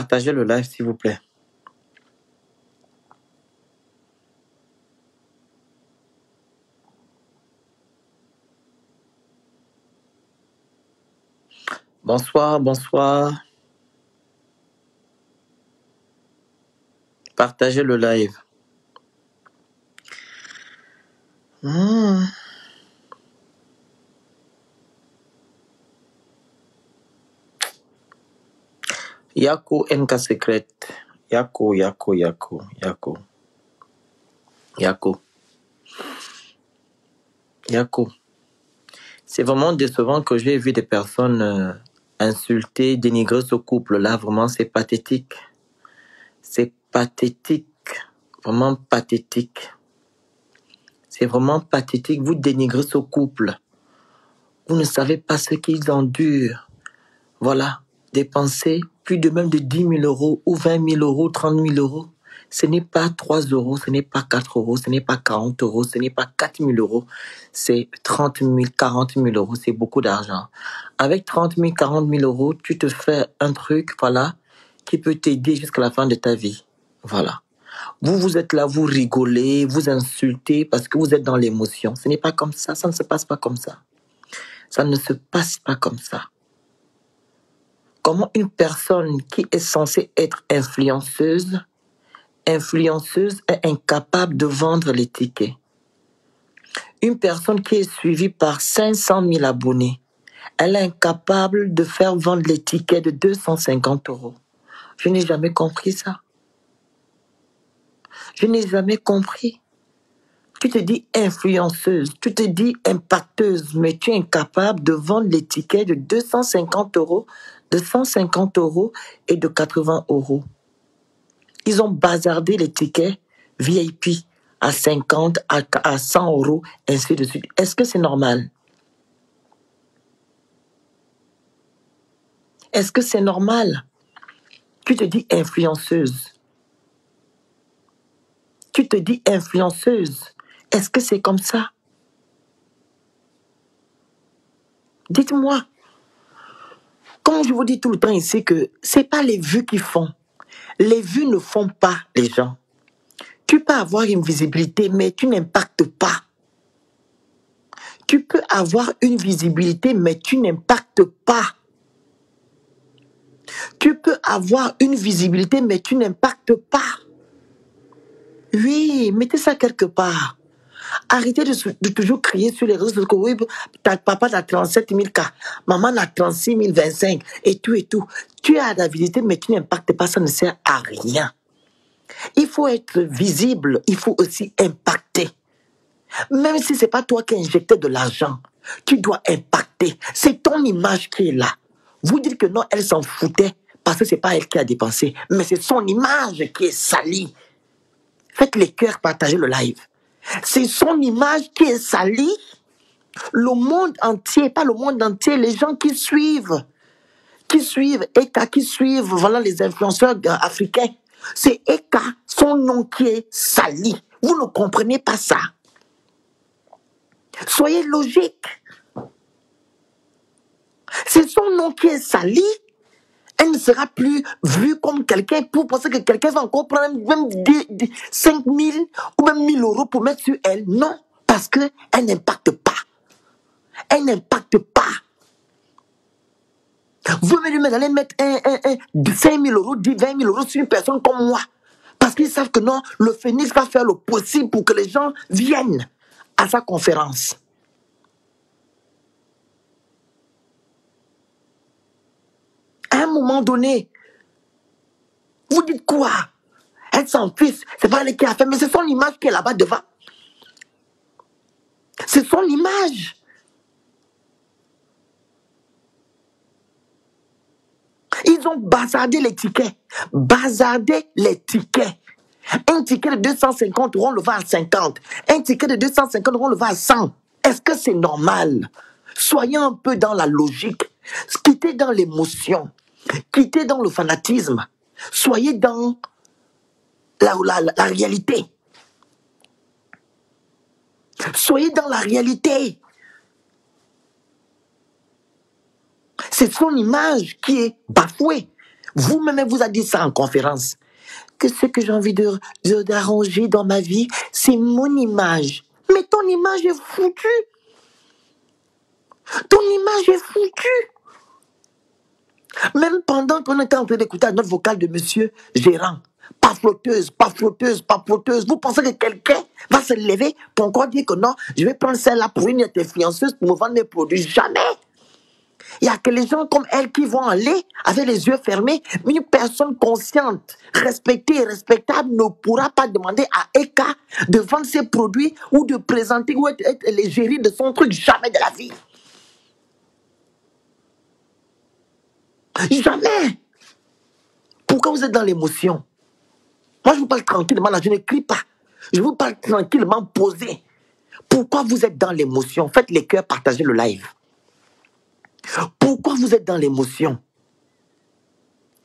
Partagez le live, s'il vous plaît. Bonsoir, bonsoir. Partagez le live. Yako NK Secret. Yako. C'est vraiment décevant que j'ai vu des personnes insulter, dénigrer ce couple-là. Vraiment, c'est pathétique. C'est pathétique. Vraiment pathétique. C'est vraiment pathétique. Vous dénigrez ce couple. Vous ne savez pas ce qu'ils endurent. Voilà. Dépenser plus de même de 10 000 euros ou 20 000 euros, 30 000 euros. Ce n'est pas 3 euros, ce n'est pas 4 euros, ce n'est pas 40 euros, ce n'est pas 4 000 euros. C'est 30 000, 40 000 euros. C'est beaucoup d'argent. Avec 30 000, 40 000 euros, tu te fais un truc, voilà, qui peut t'aider jusqu'à la fin de ta vie. Voilà. Vous êtes là, vous rigolez, vous insultez parce que vous êtes dans l'émotion. Ce n'est pas comme ça, ça ne se passe pas comme ça. Ça ne se passe pas comme ça. Comment une personne qui est censée être influenceuse est incapable de vendre les tickets? Une personne qui est suivie par 500 000 abonnés, elle est incapable de faire vendre les tickets de 250 euros. Je n'ai jamais compris ça. Je n'ai jamais compris. Tu te dis influenceuse, tu te dis impacteuse, mais tu es incapable de vendre les tickets de 250 euros, de 150 euros et de 80 euros. Ils ont bazardé les tickets VIP à 50, à 100 euros, ainsi de suite. Est-ce que c'est normal? Est-ce que c'est normal? Tu te dis influenceuse. Tu te dis influenceuse. Est-ce que c'est comme ça? Dites-moi. Comme je vous dis tout le temps ici que c'est pas les vues qui font. Les vues ne font pas les gens. Tu peux avoir une visibilité, mais tu n'impactes pas. Tu peux avoir une visibilité, mais tu n'impactes pas. Tu peux avoir une visibilité, mais tu n'impactes pas. Oui, mettez ça quelque part. Arrêtez de toujours crier sur les réseaux sociaux que oui, papa a 37 000 cas, maman a 36 025 et tout et tout. Tu as la visibilité, mais tu n'impactes pas, ça ne sert à rien. Il faut être visible, il faut aussi impacter. Même si ce n'est pas toi qui as injecté de l'argent, tu dois impacter. C'est ton image qui est là. Vous dites que non, elle s'en foutait parce que ce n'est pas elle qui a dépensé, mais c'est son image qui est salie. Faites les cœurs, partagez le live. C'est son image qui est salie. Le monde entier, pas le monde entier, les gens qui suivent Eka, qui suivent voilà, les influenceurs africains. C'est Eka, son nom qui est sali. Vous ne comprenez pas ça. Soyez logique. C'est son nom qui est sali. Elle ne sera plus vue comme quelqu'un pour penser que quelqu'un va encore prendre même 5 000 ou même 1 000 euros pour mettre sur elle. Non, parce qu'elle n'impacte pas. Elle n'impacte pas. Vous allez mettre 5 000 euros, 20 000 euros sur une personne comme moi. Parce qu'ils savent que non, le Phénix va faire le possible pour que les gens viennent à sa conférence. À un moment donné, vous dites quoi? Elle s'en fiche, c'est pas elle qui a fait, mais c'est son image qui est là-bas devant. C'est son image. Ils ont bazardé les tickets. Bazardé les tickets. Un ticket de 250 euros, on le vend à 50. Un ticket de 250 euros, on le vend à 100. Est-ce que c'est normal? Soyez un peu dans la logique. Quittez dans l'émotion. Quittez dans le fanatisme. Soyez dans la réalité. Soyez dans la réalité. C'est son image qui est bafouée. Vous-même vous a dit ça en conférence. Que ce que j'ai envie d'arranger dans ma vie, c'est mon image. Mais ton image est foutue. Ton image est foutue. Même pendant qu'on était en train d'écouter notre vocal de monsieur gérant, pas flotteuse, pas flotteuse, pas flotteuse. Vous pensez que quelqu'un va se lever pour encore dire que non, je vais prendre celle-là pour une influenceuse pour me vendre mes produits? Jamais. Il n'y a que les gens comme elle qui vont aller avec les yeux fermés. Mais une personne consciente, respectée et respectable ne pourra pas demander à Eka de vendre ses produits ou de présenter ou être l'égérie de son truc. Jamais de la vie. Jamais. Pourquoi vous êtes dans l'émotion? Moi, je vous parle tranquillement, là, je ne crie pas. Je vous parle tranquillement, posé. Pourquoi vous êtes dans l'émotion? Faites les cœurs, partagez le live. Pourquoi vous êtes dans l'émotion?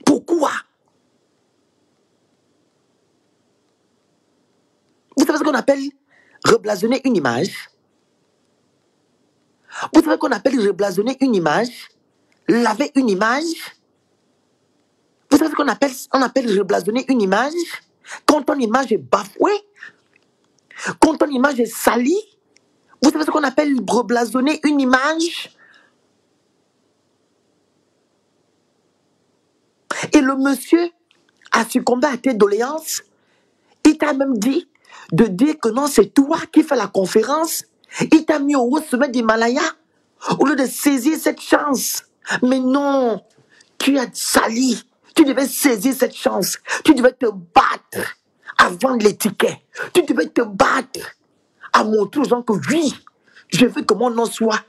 Pourquoi? Vous savez ce qu'on appelle reblasonner une image? Vous savez ce qu'on appelle reblasonner une image? Laver une image? Vous savez ce qu'on appelle, reblasonner une image? Quand ton image est bafouée? Quand ton image est salie? Vous savez ce qu'on appelle reblasonner une image? Et le monsieur a succombé à tes doléances. Il t'a même dit de dire que non, c'est toi qui fais la conférence. Il t'a mis au haut sommet d'Himalaya au lieu de saisir cette chance. Mais non, tu as sali. Tu devais saisir cette chance. Tu devais te battre à vendre les tickets. Tu devais te battre à montrer aux gens que oui, je veux que mon nom soit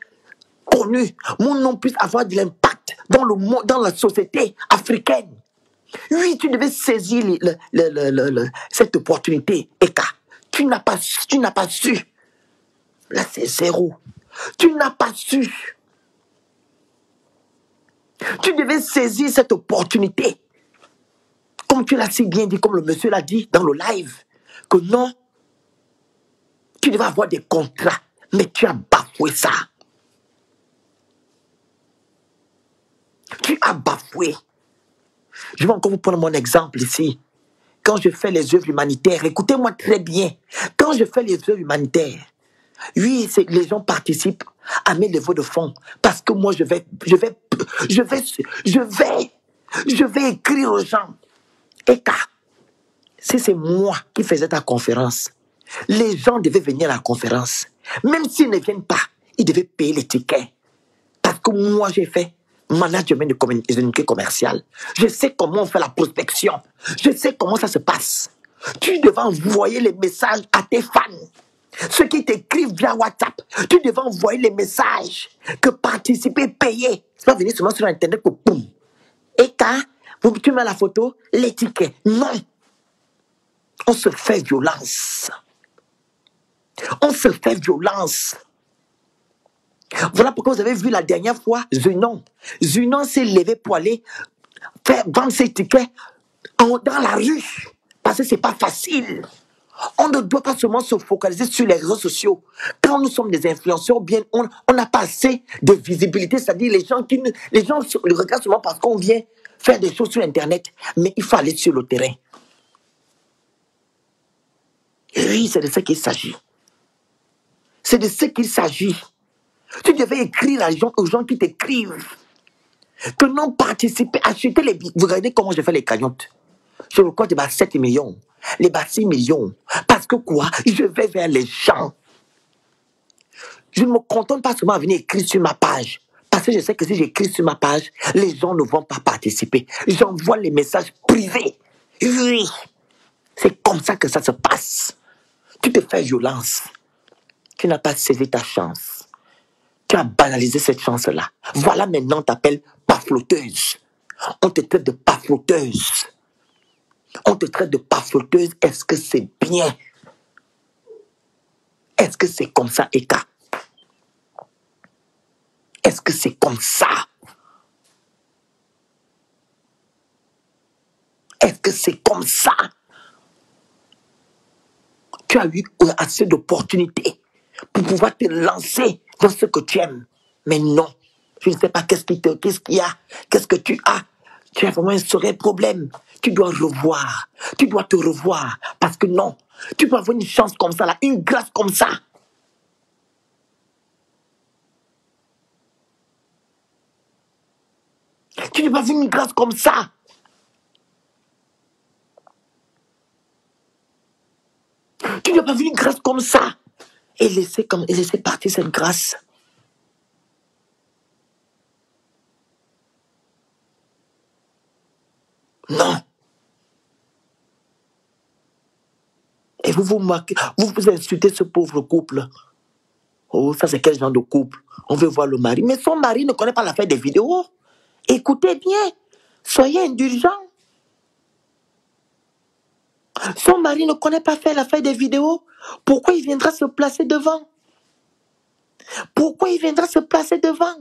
connu. Mon nom puisse avoir de l'impact dans le monde, dans la société africaine. Oui, tu devais saisir cette opportunité, Eka. Tu n'as pas su. Là, c'est zéro. Tu n'as pas su. Tu devais saisir cette opportunité. Comme tu l'as si bien dit, comme le monsieur l'a dit dans le live, que non, tu devais avoir des contrats, mais tu as bafoué ça. Tu as bafoué. Je vais encore vous prendre mon exemple ici. Quand je fais les œuvres humanitaires, écoutez-moi très bien. Quand je fais les œuvres humanitaires, oui, les gens participent à mes levées de fonds parce que moi, je vais écrire aux gens. Eka, si c'est moi qui faisais ta conférence, les gens devaient venir à la conférence. Même s'ils ne viennent pas, ils devaient payer les tickets. Parce que moi, j'ai fait management de communauté commerciale. Je sais comment on fait la prospection. Je sais comment ça se passe. Tu devais envoyer les messages à tes fans. Ceux qui t'écrivent via WhatsApp. Tu devais envoyer les messages que participer, payer. C'est pas venir seulement sur Internet pour boum. Et quand tu mets la photo, les tickets. Non. On se fait violence. On se fait violence. Voilà pourquoi vous avez vu la dernière fois Zunon. Zunon s'est levé pour aller vendre ses tickets dans la rue. Parce que c'est pas facile. On ne doit pas seulement se focaliser sur les réseaux sociaux. Quand nous sommes des influenceurs, bien, on n'a pas assez de visibilité. C'est-à-dire les gens le regardent seulement parce qu'on vient faire des choses sur Internet. Mais il faut aller sur le terrain. Et oui, c'est de ce qu'il s'agit. C'est de ce qu'il s'agit. Tu devais écrire aux gens qui t'écrivent. Que non participer, acheter les billets. Vous regardez comment je fais les cagnottes. Je recorde les 7 millions, les 6 millions. Parce que quoi? Je vais vers les gens. Je ne me contente pas seulement à venir écrire sur ma page. Parce que je sais que si j'écris sur ma page, les gens ne vont pas participer. J'envoie les messages privés. Oui. C'est comme ça que ça se passe. Tu te fais violence. Tu n'as pas saisi ta chance. Tu as banalisé cette chance-là. Voilà maintenant, on t'appelle pafloteuse. On te traite de pafloteuse. On te traite de pafloteuse. Est-ce que c'est bien? Est-ce que c'est comme ça, Eka? Est-ce que c'est comme ça? Est-ce que c'est comme ça? Tu as eu assez d'opportunités pour pouvoir te lancer dans ce que tu aimes. Mais non, je ne sais pas qu'est-ce qu'il y a, qu'est-ce que tu as. Tu as vraiment un sérieux problème. Tu dois revoir. Tu dois te revoir. Parce que non, tu peux avoir une chance comme ça, là, une grâce comme ça. Tu n'as pas vu une grâce comme ça. Tu n'as pas vu une grâce comme ça. Et laisser partir cette grâce. Non. Et vous marquez, vous insultez ce pauvre couple. Oh, ça c'est quel genre de couple? On veut voir le mari. Mais son mari ne connaît pas l'affaire des vidéos. Écoutez bien. Soyez indulgents. Son mari ne connaît pas faire l'affaire des vidéos. Pourquoi il viendra se placer devant? Pourquoi il viendra se placer devant?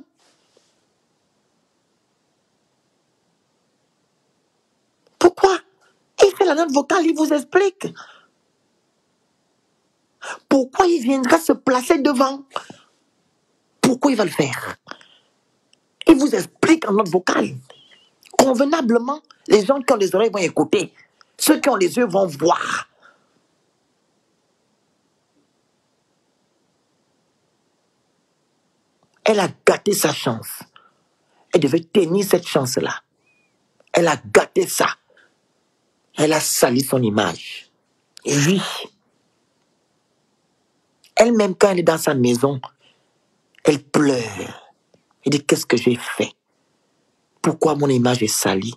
Pourquoi? Il fait la note vocale, il vous explique. Pourquoi il viendra se placer devant? Pourquoi il va le faire? Il vous explique en note vocale. Convenablement, les gens qui ont les oreilles vont écouter. Ceux qui ont les yeux vont voir. Elle a gâté sa chance. Elle devait tenir cette chance-là. Elle a gâté ça. Elle a sali son image. Et oui. Elle-même, quand elle est dans sa maison, elle pleure. Elle dit, qu'est-ce que j'ai fait? Pourquoi mon image est salie?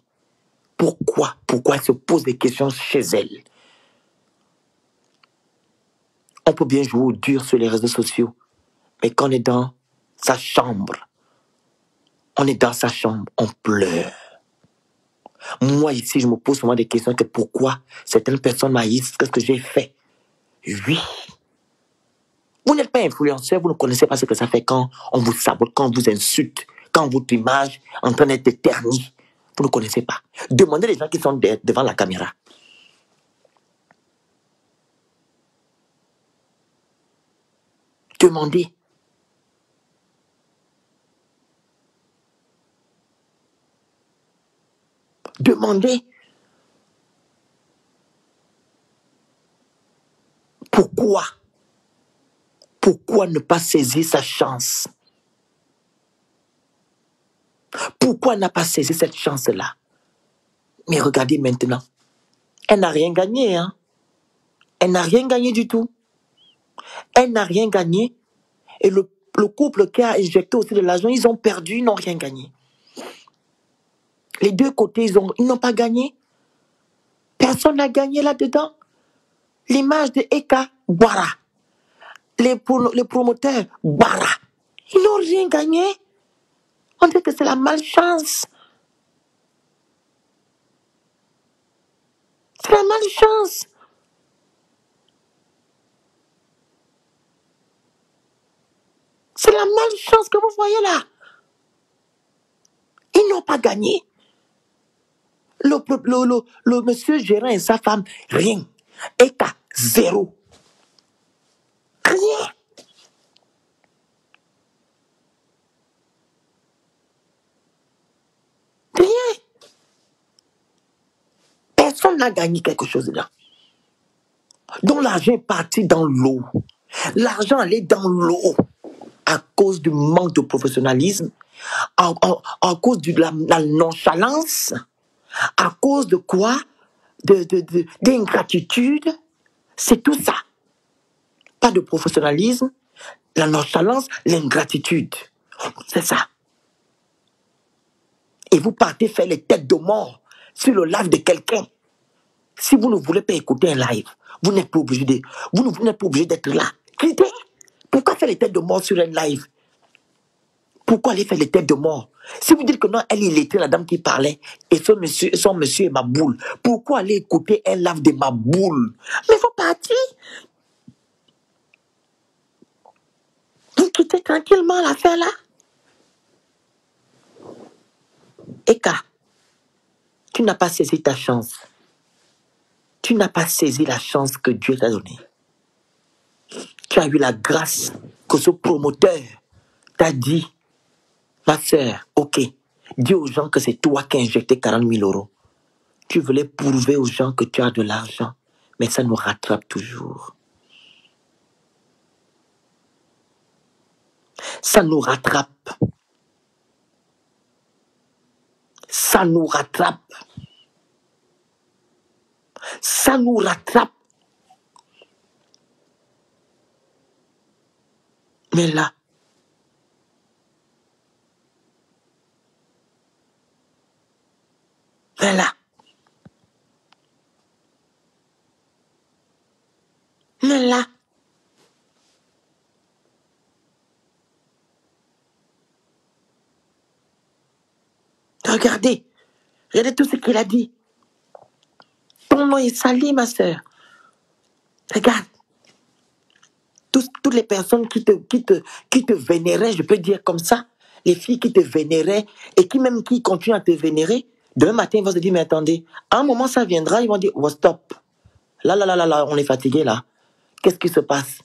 Pourquoi? Pourquoi elle se pose des questions chez elle? On peut bien jouer au dur sur les réseaux sociaux, mais quand on est dans sa chambre, on pleure. Moi, ici, je me pose souvent des questions que pourquoi certaines personnes m'haïssent, qu'est-ce que j'ai fait? Oui. Vous n'êtes pas influenceur, vous ne connaissez pas ce que ça fait quand on vous sabote, quand on vous insulte, quand votre image est en train d'être ternie. Vous ne connaissez pas. Demandez les gens qui sont devant la caméra. Demandez. Demandez. Pourquoi? Pourquoi ne pas saisir sa chance? Pourquoi n'a pas saisi cette chance-là? Mais regardez maintenant. Elle n'a rien gagné, hein? Elle n'a rien gagné du tout. Elle n'a rien gagné. Et le couple qui a injecté aussi de l'argent, ils ont perdu, ils n'ont rien gagné. Les deux côtés, ils n'ont pas gagné. Personne n'a gagné là-dedans. L'image de Eka, Bara. Les promoteurs, Bara. Ils n'ont rien gagné. On dit que c'est la malchance. C'est la malchance. C'est la malchance que vous voyez là. Ils n'ont pas gagné. Le monsieur gérant et sa femme, rien. Eka, zéro. Rien. Rien. Personne n'a gagné quelque chose là. Donc l'argent est parti dans l'eau. L'argent allait dans l'eau à cause du manque de professionnalisme, à cause de la nonchalance, à cause de quoi? D'ingratitude. C'est tout ça. Pas de professionnalisme, la nonchalance, l'ingratitude. C'est ça. Et vous partez faire les têtes de mort sur le live de quelqu'un. Si vous ne voulez pas écouter un live, vous n'êtes pas obligé d'être là. Quittez. Pourquoi faire les têtes de mort sur un live? Pourquoi aller faire les têtes de mort? Si vous dites que non, il était la dame qui parlait, et son monsieur est ma boule, pourquoi aller écouter un live de ma boule? Mais il faut partir. Vous quittez tranquillement l'affaire là. Eka, tu n'as pas saisi ta chance. Tu n'as pas saisi la chance que Dieu t'a donnée. Tu as eu la grâce que ce promoteur t'a dit, ma sœur, ok, Dis aux gens que c'est toi qui as injecté 40 000 euros. Tu voulais prouver aux gens que tu as de l'argent, mais ça nous rattrape toujours. Ça nous rattrape. Ça nous rattrape. Ça nous rattrape. Mais là, regardez tout ce qu'il a dit. Ton nom est sali, ma soeur. Regarde. Toutes les personnes qui te vénéraient, je peux dire comme ça, les filles qui te vénéraient et qui continuent à te vénérer, demain matin, ils vont se dire, mais attendez, à un moment, ça viendra, ils vont dire, oh, stop. Là, on est fatigué, là. Qu'est-ce qui se passe?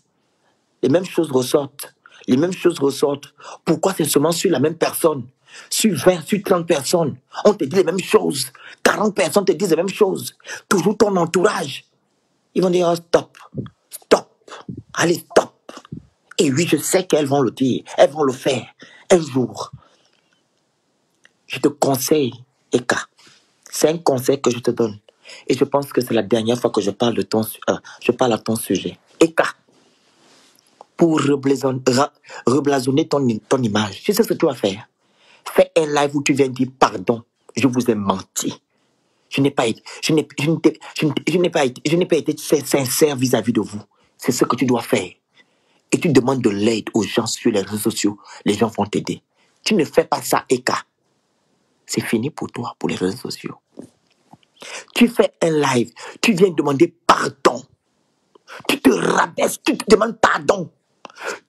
Les mêmes choses ressortent. Les mêmes choses ressortent. Pourquoi c'est seulement sur la même personne? Sur 20, sur 30 personnes, on te dit les mêmes choses. 40 personnes te disent les mêmes choses. Toujours ton entourage. Ils vont dire, oh, stop. Allez, stop. Et oui, je sais qu'elles vont le dire. Elles vont le faire. Un jour. Je te conseille, Eka. C'est un conseil que je te donne. Et je pense que c'est la dernière fois que je parle à ton sujet. Eka. Pour reblasonner ton image. Tu sais ce que tu vas faire? Fais un live où tu viens dire pardon. Je vous ai menti. Je n'ai pas été sincère vis-à-vis de vous. C'est ce que tu dois faire. Et tu demandes de l'aide aux gens sur les réseaux sociaux. Les gens vont t'aider. Tu ne fais pas ça, Eka. C'est fini pour toi, pour les réseaux sociaux. Tu fais un live. Tu viens demander pardon. Tu te rabaisses. Tu te demandes pardon.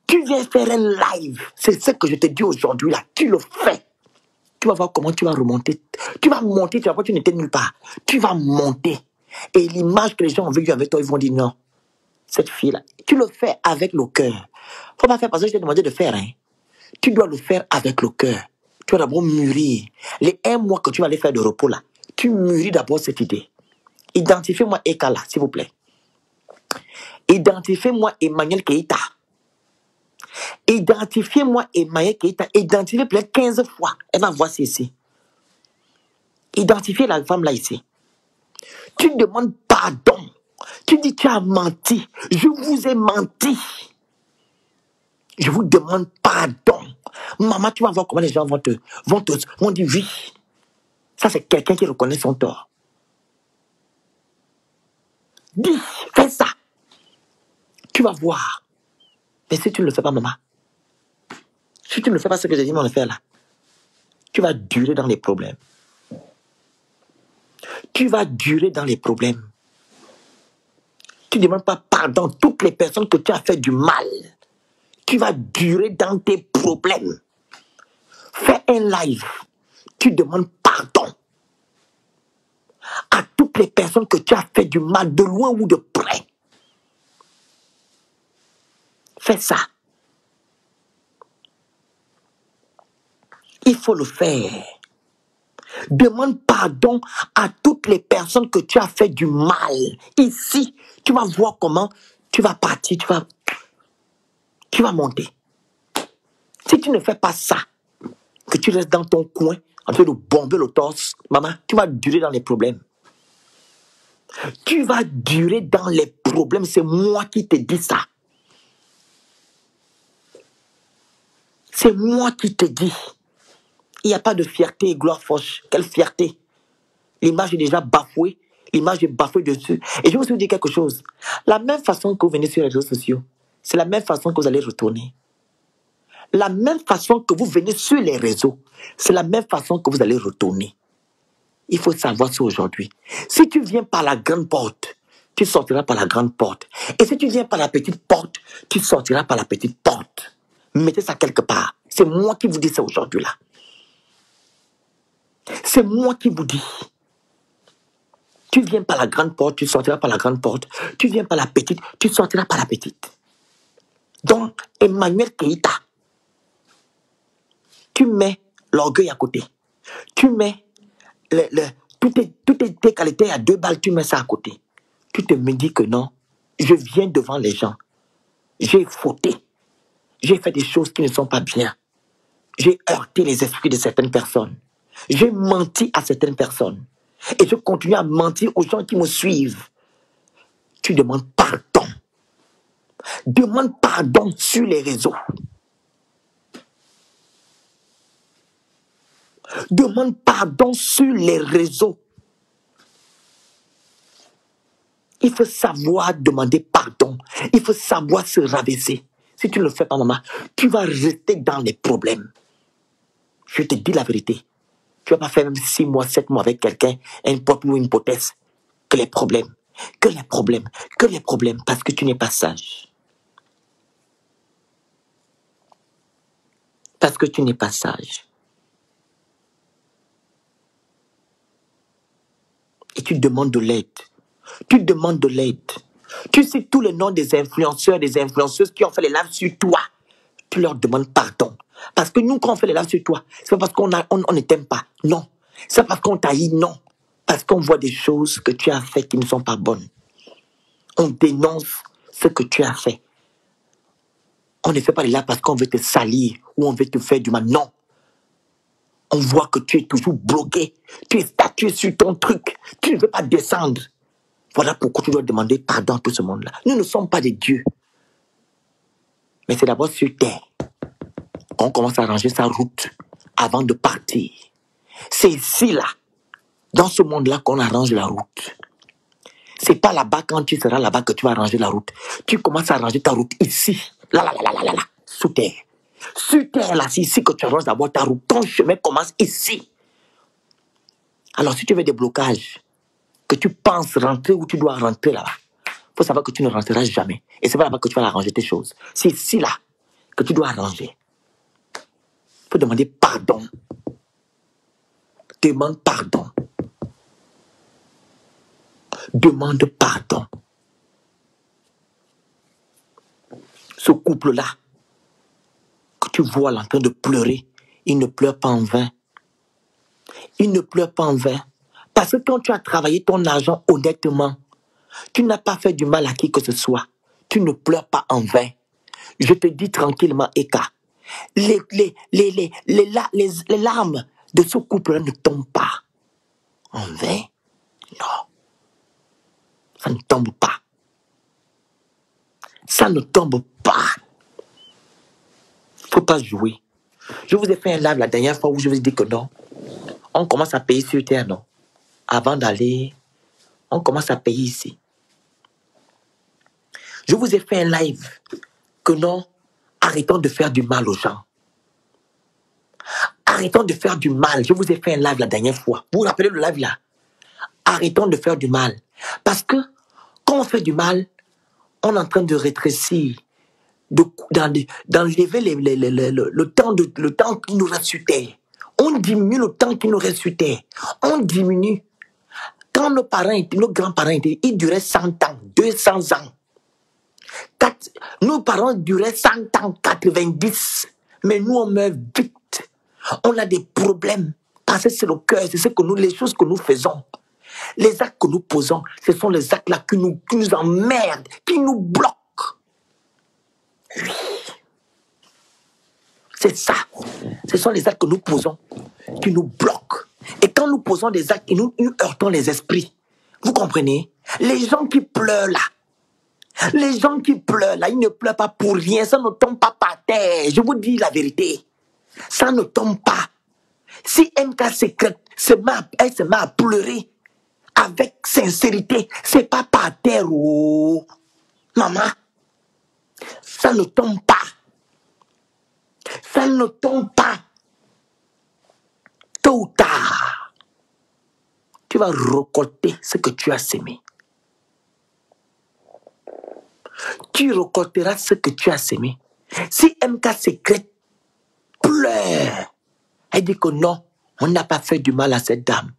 Tu viens faire un live. C'est ce que je te dis aujourd'hui là. Tu le fais. Tu vas voir comment tu vas remonter. Tu vas monter. Tu vas voir, tu n'étais nulle part. Tu vas monter. Et l'image que les gens ont vue avec toi, ils vont dire non. Cette fille-là, tu le fais avec le cœur. Faut pas faire parce que je t'ai demandé de faire. Hein. Tu dois le faire avec le cœur. Tu vas d'abord mûrir. Les 1 mois que tu vas aller faire de repos là, tu mûris d'abord cette idée. Identifiez-moi Eka là, s'il vous plaît. Identifiez-moi Emmanuel Keita. Identifiez-moi Emmanuel Keita. Identifiez peut-être 15 fois. Elle va voir ici. Identifiez la femme là ici. Tu demandes pardon. Tu dis tu as menti. Je vous ai menti. Je vous demande pardon. Maman, tu vas voir comment les gens vont dire oui. Ça, c'est quelqu'un qui reconnaît son tort. Dis, fais ça. Tu vas voir. Mais si tu ne le fais pas, maman, si tu ne fais pas ce que j'ai dit, mon frère là, tu vas durer dans les problèmes. Tu vas durer dans les problèmes. Tu ne demandes pas pardon à toutes les personnes que tu as fait du mal. Tu vas durer dans tes problèmes. Fais un live. Tu demandes pardon à toutes les personnes que tu as fait du mal, de loin ou de près. Fais ça. Il faut le faire. Demande pardon à toutes les personnes que tu as fait du mal. Ici, tu vas voir comment tu vas partir, tu vas monter. Si tu ne fais pas ça, que tu restes dans ton coin, en train de bomber le torse, maman, tu vas durer dans les problèmes. Tu vas durer dans les problèmes. C'est moi qui te dis ça. C'est moi qui te dis. Il n'y a pas de fierté et gloire fauche. Quelle fierté? L'image est déjà bafouée. L'image est bafouée dessus. Et je vais vous dire quelque chose. La même façon que vous venez sur les réseaux sociaux, c'est la même façon que vous allez retourner. La même façon que vous venez sur les réseaux, c'est la même façon que vous allez retourner. Il faut savoir ça aujourd'hui. Si tu viens par la grande porte, tu sortiras par la grande porte. Et si tu viens par la petite porte, tu sortiras par la petite porte. Mettez ça quelque part. C'est moi qui vous dis ça aujourd'hui là. C'est moi qui vous dis. Tu viens par la grande porte, tu sortiras par la grande porte. Tu viens par la petite, tu sortiras par la petite. Donc, Emmanuel Keita, tu mets l'orgueil à côté. Tu mets toutes tes qualités à 2 balles, tu mets ça à côté. Tu te me dis que non, je viens devant les gens. J'ai fauté. J'ai fait des choses qui ne sont pas bien. J'ai heurté les esprits de certaines personnes. J'ai menti à certaines personnes. Et je continue à mentir aux gens qui me suivent. Tu demandes pardon. Demande pardon sur les réseaux. Demande pardon sur les réseaux. Il faut savoir demander pardon. Il faut savoir se rabaisser. Si tu ne le fais pas, maman, tu vas rester dans les problèmes. Je te dis la vérité. Tu ne vas pas faire même 6 mois, 7 mois avec quelqu'un, un pote ou une hypothèse. Que les problèmes, que les problèmes, que les problèmes, parce que tu n'es pas sage. Parce que tu n'es pas sage. Et tu demandes de l'aide. Tu demandes de l'aide. Tu sais tous les noms des influenceurs, des influenceuses qui ont fait les lives sur toi. Tu leur demandes pardon. Parce que nous, quand on fait les lives sur toi, c'est pas parce qu'on ne t'aime pas. Non. C'est parce qu'on t'haït. Non. Parce qu'on voit des choses que tu as fait qui ne sont pas bonnes. On dénonce ce que tu as fait. On ne fait pas les lives parce qu'on veut te salir ou on veut te faire du mal. Non. On voit que tu es toujours bloqué. Tu es statué sur ton truc. Tu ne veux pas descendre. Voilà pourquoi tu dois demander pardon à tout ce monde-là. Nous ne sommes pas des dieux. Mais c'est d'abord sur terre qu'on commence à arranger sa route avant de partir. C'est ici, là, dans ce monde-là, qu'on arrange la route. C'est pas là-bas, quand tu seras là-bas, que tu vas arranger la route. Tu commences à arranger ta route ici. Là, sous terre. Sur terre, là, c'est ici que tu arranges d'abord ta route. Ton chemin commence ici. Alors, si tu veux des blocages, que tu penses rentrer où tu dois rentrer là-bas, il faut savoir que tu ne rentreras jamais. Et c'est pas là-bas que tu vas arranger tes choses. C'est ici, là, que tu dois arranger. Il faut demander pardon. Demande pardon. Demande pardon. Ce couple-là, que tu vois là en train de pleurer, il ne pleure pas en vain. Il ne pleure pas en vain. Parce que quand tu as travaillé ton argent honnêtement, tu n'as pas fait du mal à qui que ce soit. Tu ne pleures pas en vain. Je te dis tranquillement, Eka, les larmes de ce couple-là ne tombent pas en vain. Non. Ça ne tombe pas. Ça ne tombe pas. Faut pas jouer. Je vous ai fait un live la dernière fois où je vous ai dit que non. On commence à payer sur terre, non. Avant d'aller, on commence à payer ici. Je vous ai fait un live que non, arrêtons de faire du mal aux gens. Arrêtons de faire du mal. Je vous ai fait un live la dernière fois. Vous vous rappelez le live là? Arrêtons de faire du mal. Parce que quand on fait du mal, on est en train de rétrécir, d'enlever le temps qui nous reste sur terre. On diminue le temps qui nous reste sur terre. On diminue. Quand nos grands-parents étaient, ils duraient 100 ans, 200 ans. Nos parents duraient 100 ans, 90. Mais nous, on meurt vite. On a des problèmes. Parce que c'est le cœur, c'est ce que nous, les choses que nous faisons. Les actes que nous posons, ce sont les actes-là qui nous emmerdent, qui nous bloquent. Oui. C'est ça. Ce sont les actes que nous posons qui nous bloquent. Et quand nous posons des actes, nous heurtons les esprits. Vous comprenez? Les gens qui pleurent là, ils ne pleurent pas pour rien. Ça ne tombe pas par terre. Je vous dis la vérité. Ça ne tombe pas. Si MK Secret elle se met à pleurer avec sincérité, c'est pas par terre. Oh. Maman, ça ne tombe pas. Ça ne tombe pas. Tôt ou tard, tu vas récolter ce que tu as semé. Tu récolteras ce que tu as semé. Si MK Secret pleure, elle dit que non, on n'a pas fait du mal à cette dame.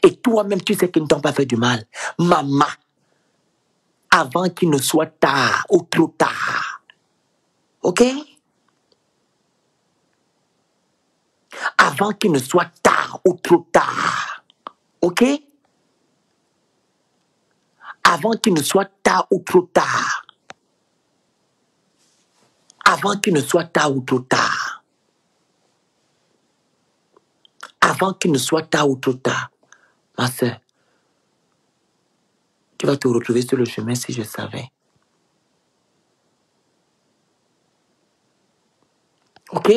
Et toi-même, tu sais qu'ils ne t'ont pas fait du mal. Maman, avant qu'il ne soit tard ou trop tard. Ok? Avant qu'il ne soit tard tard ou trop tard. OK? Avant qu'il ne soit tard ou trop tard. Avant qu'il ne soit tard ou trop tard. Avant qu'il ne soit tard ou trop tard. Ma soeur, tu vas te retrouver sur le chemin si je savais. OK?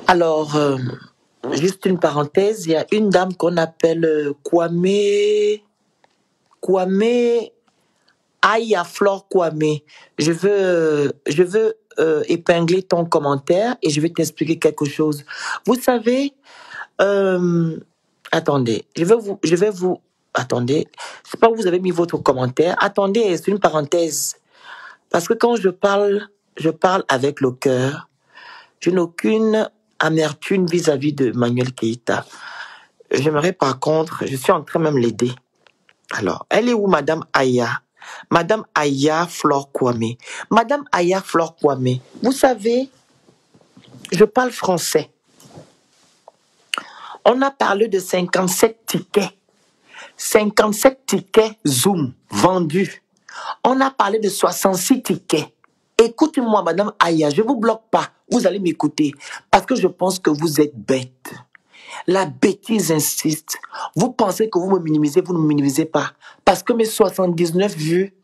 Alors, juste une parenthèse, il y a une dame qu'on appelle Kwame Aya Flore Kwame. Je veux épingler ton commentaire et je vais t'expliquer quelque chose. Vous savez, attendez, attendez, c'est pas où vous avez mis votre commentaire. Attendez, c'est une parenthèse. Parce que quand je parle avec le cœur. Je n'ai aucune amertume vis-à-vis de Manuel Keïta. J'aimerais par contre, je suis en train même l'aider. Alors, elle est où Madame Aya? Madame Aya Flore Kwame. Madame Aya Flore Kwame, vous savez, je parle français. On a parlé de 57 tickets. 57 tickets Zoom vendus. On a parlé de 66 tickets. Écoutez-moi, Madame Aya, je ne vous bloque pas. Vous allez m'écouter parce que je pense que vous êtes bête. La bêtise insiste. Vous pensez que vous me minimisez, vous ne me minimisez pas. Parce que mes 79 vues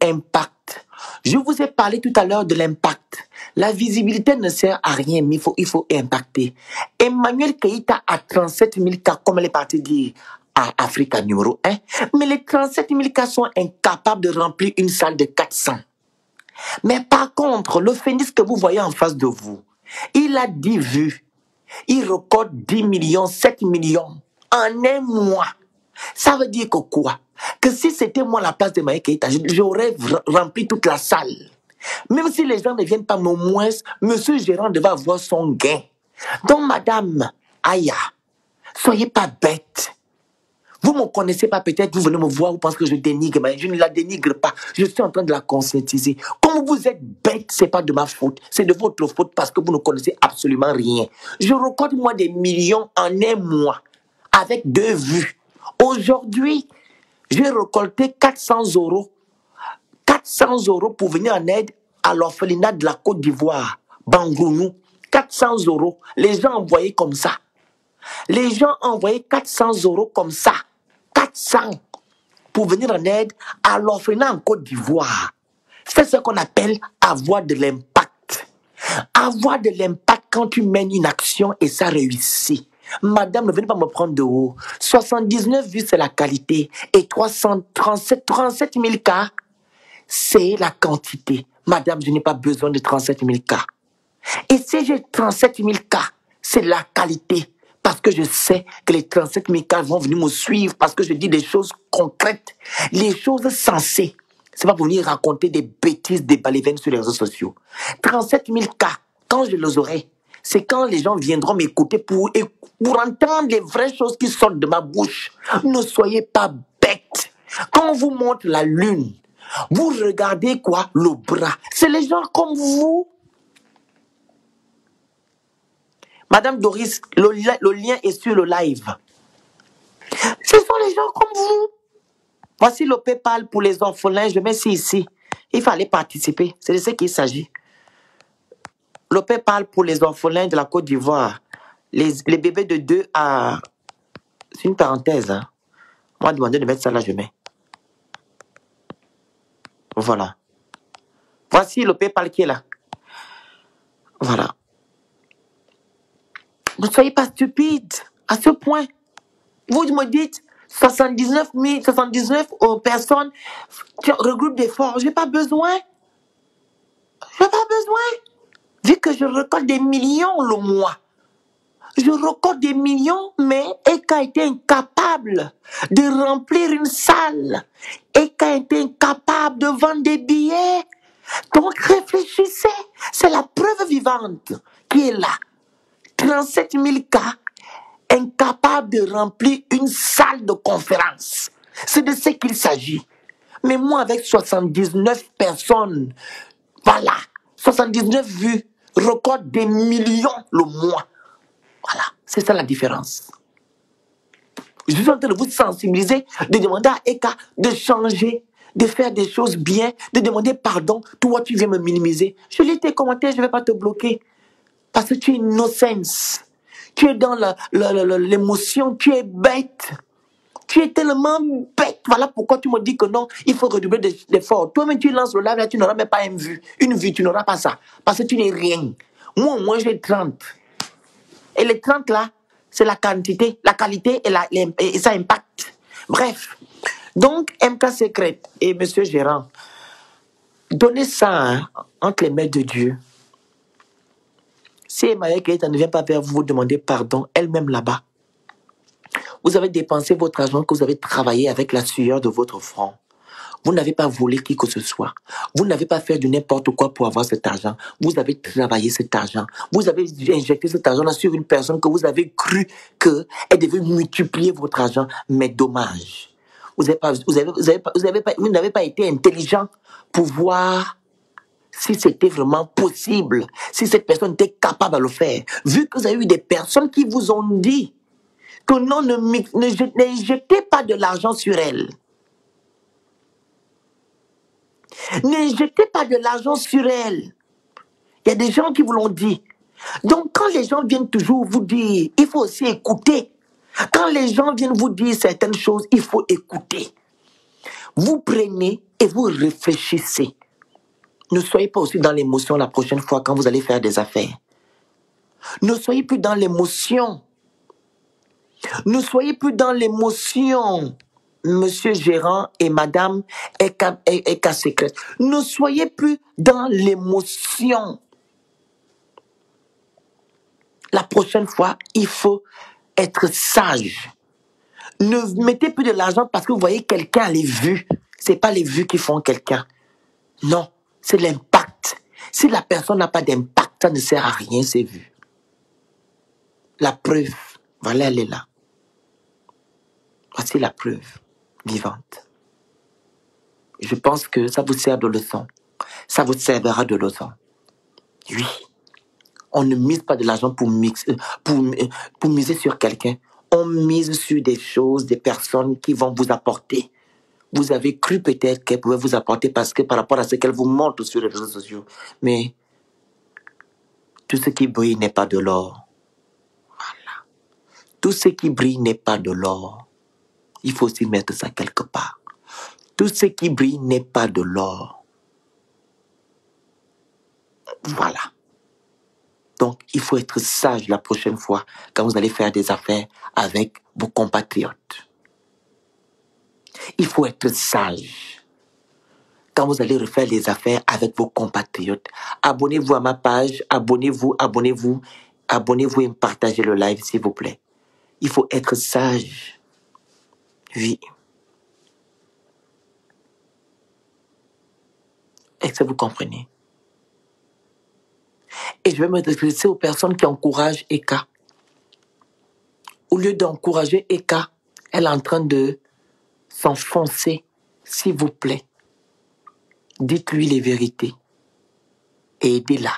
impactent. Je vous ai parlé tout à l'heure de l'impact. La visibilité ne sert à rien, mais il faut impacter. Emmanuel Keïta a 37 000 cas, comme elle est partie dire à Africa numéro 1. Mais les 37 000 cas sont incapables de remplir une salle de 400. Mais par contre, le phénix que vous voyez en face de vous, il a 10 vues. Il recorde 10 millions, 7 millions en un mois. Ça veut dire que quoi? Que si c'était moi à la place de Maï Keïta, j'aurais rempli toute la salle. Même si les gens ne viennent pas, mais au moins, monsieur gérant devait avoir son gain. Donc, madame Aya, soyez pas bête. Vous ne me connaissez pas peut-être, vous venez me voir, vous pensez que je dénigre, mais je ne la dénigre pas. Je suis en train de la conscientiser. Comme vous êtes bête, ce n'est pas de ma faute. C'est de votre faute parce que vous ne connaissez absolument rien. Je recorde moi des millions en un mois avec 2 vues. Aujourd'hui, j'ai récolté 400 euros. 400 euros pour venir en aide à l'orphelinat de la Côte d'Ivoire, Bangounou. 400 euros. Les gens envoyaient comme ça. Les gens envoyaient 400 euros comme ça. 400 pour venir en aide à l'orphelinat en Côte d'Ivoire. C'est ce qu'on appelle avoir de l'impact. Avoir de l'impact quand tu mènes une action et ça réussit. Madame, ne venez pas me prendre de haut. 79 vues, c'est la qualité. Et 37 000 cas, c'est la quantité. Madame, je n'ai pas besoin de 37 000 cas. Et si j'ai 37 000 cas, c'est la qualité. Parce que je sais que les 37 000 cas vont venir me suivre parce que je dis des choses concrètes, les choses sensées. C'est pas pour venir raconter des bêtises, des balivernes sur les réseaux sociaux. 37 000 cas, quand je les aurai, c'est quand les gens viendront m'écouter pour entendre les vraies choses qui sortent de ma bouche. Ne soyez pas bêtes. Quand on vous montre la lune, vous regardez quoi? Le bras. C'est les gens comme vous. Madame Doris, le lien est sur le live. Ce sont les gens comme vous. Voici le PayPal pour les orphelins. Je mets ça ici. Il fallait participer. C'est de ce qu'il s'agit. Le PayPal pour les orphelins de la Côte d'Ivoire. Les bébés de 2 à... C'est une parenthèse. Hein. On m'a demandé de mettre ça là, je mets. Voilà. Voici le PayPal qui est là. Voilà. Ne soyez pas stupides à ce point. Vous me dites 79 personnes qui regroupent des forces. Je n'ai pas besoin. Je n'ai pas besoin. Vu que je récolte des millions le mois. Je récolte des millions, mais Eka a été incapable de remplir une salle. Eka a été incapable de vendre des billets. Donc réfléchissez. C'est la preuve vivante qui est là. 37 000 cas incapables de remplir une salle de conférence. C'est de ce qu'il s'agit. Mais moi, avec 79 personnes, Voilà. 79 vues, record des millions le mois. Voilà, c'est ça la différence. Je suis en train de vous sensibiliser, de demander à Eka de changer, de faire des choses bien, de demander pardon. Toi, tu viens me minimiser. Je lis tes commentaires, je ne vais pas te bloquer. Parce que tu es innocence. Tu es dans l'émotion, tu es bête. Tu es tellement bête. Voilà pourquoi tu me dis que non, il faut redoubler d'efforts. Toi-même, tu lances le live, là, tu n'auras même pas une vue. Une vue, tu n'auras pas ça. Parce que tu n'es rien. Moi, j'ai 30. Et les 30 là, c'est la quantité, la qualité et ça impacte. Bref. Donc, MK Secret et Monsieur Gérant, donnez ça hein, entre les mains de Dieu. Si Emmanuel Keita ne vient pas vers vous, vous demander pardon, elle-même là-bas. Vous avez dépensé votre argent que vous avez travaillé avec la sueur de votre front. Vous n'avez pas volé qui que ce soit. Vous n'avez pas fait de n'importe quoi pour avoir cet argent. Vous avez travaillé cet argent. Vous avez injecté cet argent sur une personne que vous avez cru qu'elle devait multiplier votre argent. Mais dommage. Vous n'avez pas été intelligent pour voir si c'était vraiment possible, si cette personne était capable de le faire. Vu que vous avez eu des personnes qui vous ont dit que non, n'injectez pas de l'argent sur elle. N'injectez pas de l'argent sur elle. Il y a des gens qui vous l'ont dit. Donc, quand les gens viennent toujours vous dire, il faut aussi écouter. Quand les gens viennent vous dire certaines choses, il faut écouter. Vous prenez et vous réfléchissez. Ne soyez pas aussi dans l'émotion la prochaine fois quand vous allez faire des affaires. Ne soyez plus dans l'émotion. Ne soyez plus dans l'émotion. Monsieur Gérant et Madame Eka Secret. Ne soyez plus dans l'émotion. La prochaine fois, il faut être sage. Ne mettez plus de l'argent parce que vous voyez quelqu'un a les vues. Ce n'est pas les vues qui font quelqu'un. Non, c'est l'impact. Si la personne n'a pas d'impact, ça ne sert à rien, ces vues. La preuve, voilà, elle est là. Voici la preuve vivante. Je pense que ça vous sert de leçon. Ça vous servira de leçon. Oui. On ne mise pas de l'argent pour miser sur quelqu'un. On mise sur des choses, des personnes qui vont vous apporter. Vous avez cru peut-être qu'elles pouvaient vous apporter parce que par rapport à ce qu'elles vous montrent sur les réseaux sociaux. Mais tout ce qui brille n'est pas de l'or. Voilà. Tout ce qui brille n'est pas de l'or. Il faut aussi mettre ça quelque part. Tout ce qui brille n'est pas de l'or. Voilà. Donc, il faut être sage la prochaine fois quand vous allez faire des affaires avec vos compatriotes. Il faut être sage quand vous allez refaire les affaires avec vos compatriotes. Abonnez-vous à ma page, abonnez-vous et partagez le live s'il vous plaît. Il faut être sage. Oui. Est-ce que vous comprenez? Et je vais m'adresser aux personnes qui encouragent Eka. Au lieu d'encourager Eka, elle est en train de s'enfoncer. S'il vous plaît, dites-lui les vérités et aidez-la.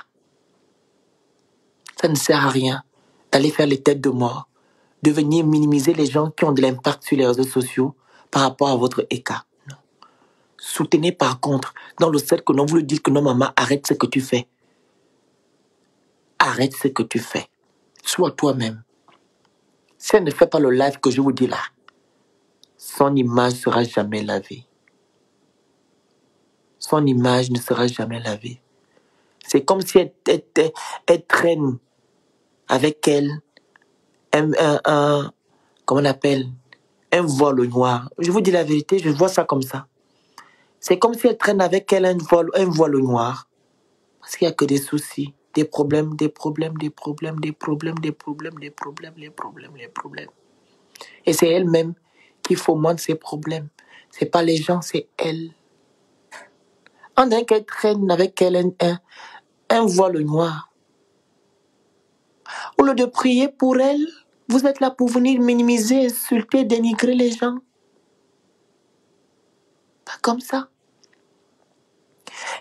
Ça ne sert à rien d'aller faire les têtes de mort, de venir minimiser les gens qui ont de l'impact sur les réseaux sociaux par rapport à votre Eka. Non. Soutenez par contre, dans le fait que non, vous lui dites que non, maman, arrête ce que tu fais. Arrête ce que tu fais. Sois toi-même. Si elle ne fait pas le live que je vous dis là, son image ne sera jamais lavée. Son image ne sera jamais lavée. C'est comme si elle traîne avec elle comment on appelle, un voile noir. Je vous dis la vérité, je vois ça comme ça. C'est comme si elle traîne avec elle un voile noir. Parce qu'il n'y a que des soucis, des problèmes. Et c'est elle-même qui fomente ces problèmes. C'est pas les gens, c'est elle. On dirait qu'elle traîne avec elle un voile noir. Au lieu de prier pour elle, vous êtes là pour venir minimiser, insulter, dénigrer les gens. Pas comme ça.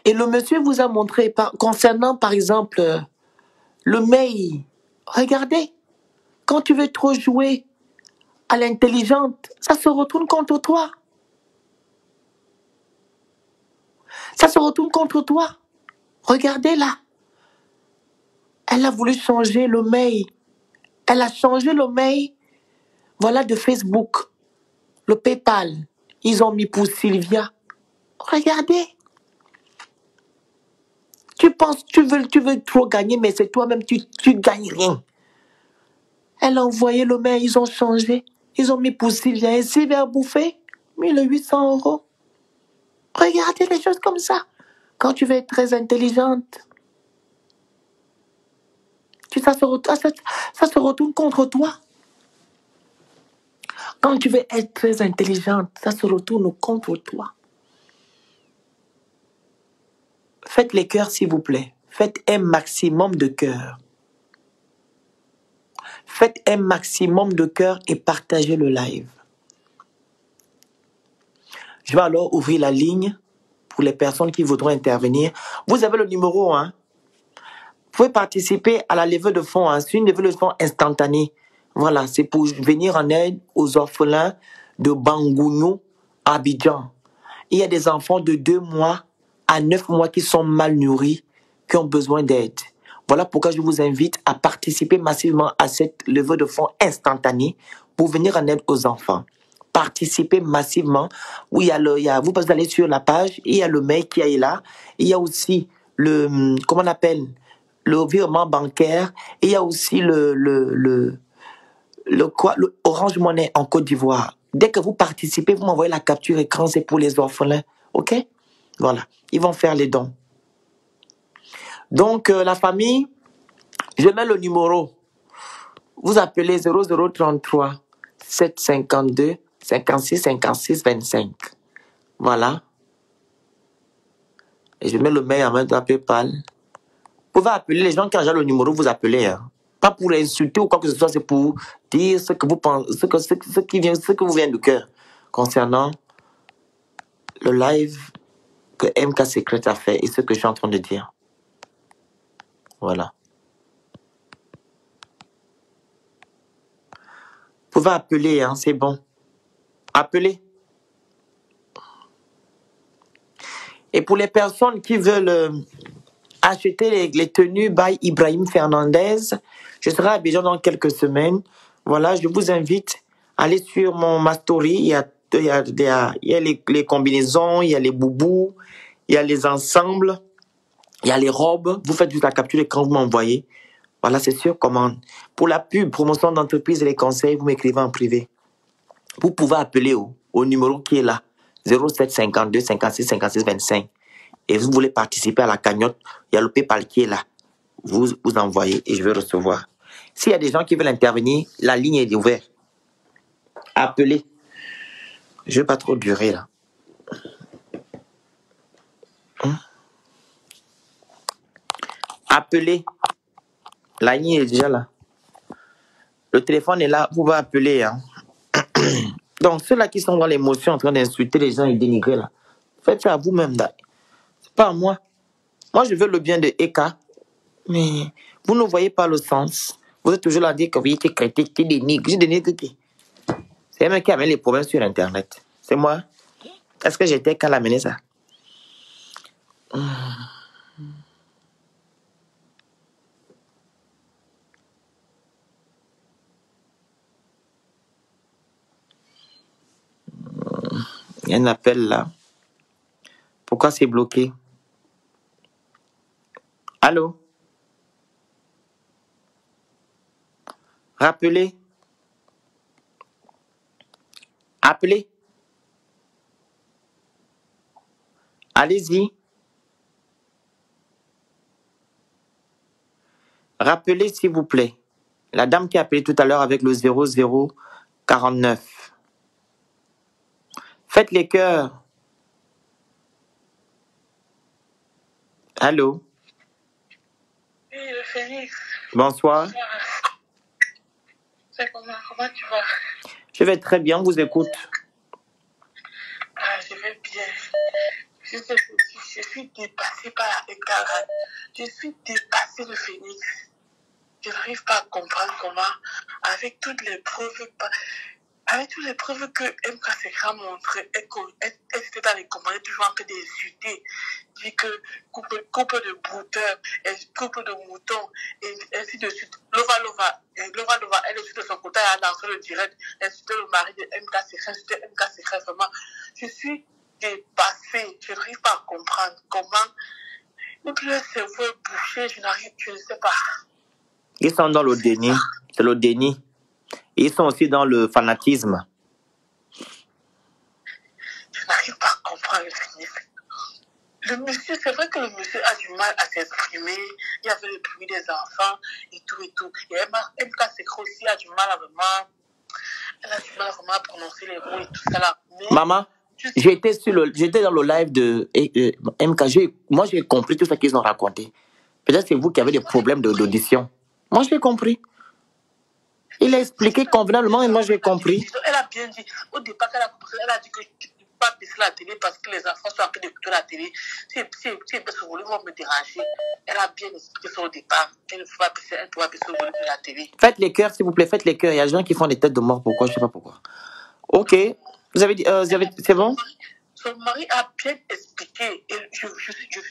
Et le monsieur vous a montré, concernant par exemple le mail, regardez, quand tu veux trop jouer à l'intelligente, ça se retourne contre toi. Ça se retourne contre toi. Regardez là. Elle a voulu changer le mail. Elle a changé le mail, voilà, de Facebook, le PayPal. Ils ont mis pour Sylvia. Regardez. Tu penses, tu veux trop gagner, mais c'est toi-même, tu gagnes rien. Elle a envoyé le mail, ils ont changé. Ils ont mis pour Sylvia et Sylvia a bouffé 1800 euros. Regardez les choses comme ça. Quand tu veux être très intelligente, ça se retourne contre toi. Quand tu veux être très intelligente, ça se retourne contre toi. Faites les cœurs, s'il vous plaît. Faites un maximum de cœurs. Faites un maximum de cœurs et partagez le live. Je vais alors ouvrir la ligne pour les personnes qui voudront intervenir. Vous avez le numéro, hein? Vous pouvez participer à la levée de fonds. Hein? C'est une levée de fonds instantanée. Voilà, c'est pour venir en aide aux orphelins de Bangougnou, Abidjan. Il y a des enfants de 2 mois à 9 mois qui sont mal nourris, qui ont besoin d'aide. Voilà pourquoi je vous invite à participer massivement à cette levée de fonds instantanée pour venir en aide aux enfants. Participez massivement. Oui, vous pouvez aller sur la page, il y a le mail qui est là. Il y a aussi comment on appelle, le virement bancaire. Il y a aussi le Orange Money en Côte d'Ivoire. Dès que vous participez, vous m'envoyez la capture écran, c'est pour les orphelins. OK? Voilà. Ils vont faire les dons. Donc, la famille, je mets le numéro. Vous appelez 0033 752 56 56 25. Voilà. Et je mets le mail en main de PayPal. Vous pouvez appeler les gens qui ont déjà le numéro, vous appelez. Hein. Pas pour insulter ou quoi que ce soit, c'est pour dire ce que vous pensez, ce que vous vient du cœur concernant le live que MK Secret a fait et ce que je suis en train de dire. Voilà. Vous pouvez appeler, hein, c'est bon. Appelez. Et pour les personnes qui veulent acheter les tenues by Ibrahim Fernandez, je serai à Abidjan dans quelques semaines. Voilà, je vous invite à aller sur ma story. Il y a les combinaisons, il y a les boubous, il y a les ensembles, il y a les robes. Vous faites juste la capture d'écran, vous m'envoyez. Voilà, c'est sur commande. Pour la pub, promotion d'entreprise et les conseils, vous m'écrivez en privé. Vous pouvez appeler au numéro qui est là, 07 52 56 56 25. Et vous voulez participer à la cagnotte, il y a le PayPal qui est là. Vous envoyez et je vais recevoir. S'il y a des gens qui veulent intervenir, la ligne est ouverte. Appelez. Je ne vais pas trop durer là. Appelez. La ligne est déjà là. Le téléphone est là, vous pouvez appeler. Hein. Donc, ceux-là qui sont dans l'émotion en train d'insulter les gens et dénigrer là, faites ça à vous-même. C'est pas à moi. Moi, je veux le bien de Eka, mais vous ne voyez pas le sens. Vous êtes toujours là à dire que vous êtes critique, qui dénigre. Je dénigre qui? C'est un mec qui amène les problèmes sur Internet. C'est moi. Est-ce que j'étais qu'à l'amener ça? Il y a un appel là. Pourquoi c'est bloqué? Allô? Rappelez. Appelez. Allez-y. Rappelez s'il vous plaît. La dame qui a appelé tout à l'heure avec le 0049. Faites les cœurs. Allô? Oui, le Phénix. Bonsoir. C'est comment tu vas? Je vais très bien, vous écoute. Ah, je vais bien. Je sais que suis dépassée par la Ekara. Je suis dépassée de Phoenix. Je n'arrive pas à comprendre comment, avec toutes les preuves, que MK a montré, elle était dans les commentaires toujours en train d'insulter, dit que couple de brouteurs, couple de moutons, et ainsi de suite. Lova, elle aussi de son côté, elle a lancé le direct, insulté le mari de MK, insulté MK, vraiment. Je suis dépassée, je n'arrive pas à comprendre comment, le cerveau est bouché, je ne sais pas. Ils sont dans le déni. C'est le déni. Ils sont aussi dans le fanatisme. Je n'arrive pas à comprendre le Phoenix. Le monsieur, c'est vrai que le monsieur a du mal à s'exprimer. Il y avait le bruit des enfants et tout et tout. Et MK aussi a du mal à vraiment. Elle a du mal vraiment à prononcer les mots et tout ça là. Mais Maman, j'étais dans le live de MK. Moi, j'ai compris tout ce qu'ils ont raconté. Peut-être c'est vous qui avez des problèmes d'audition. Moi, j'ai compris. Il a expliqué convenablement et moi, j'ai compris. Elle a bien dit. Au départ, elle a dit que tu ne peux pas baisser la télé parce que les enfants sont en train d'écouter la télé. Si elle baisse le volume, ils vont me déranger. Elle a bien expliqué ça au départ. Elle doit baisser le volume de la télé. Faites les cœurs, s'il vous plaît, faites les cœurs. Il y a des gens qui font des têtes de mort. Pourquoi? Je ne sais pas pourquoi. Ok. Vous avez dit, c'est bon? Son mari a bien expliqué. Et je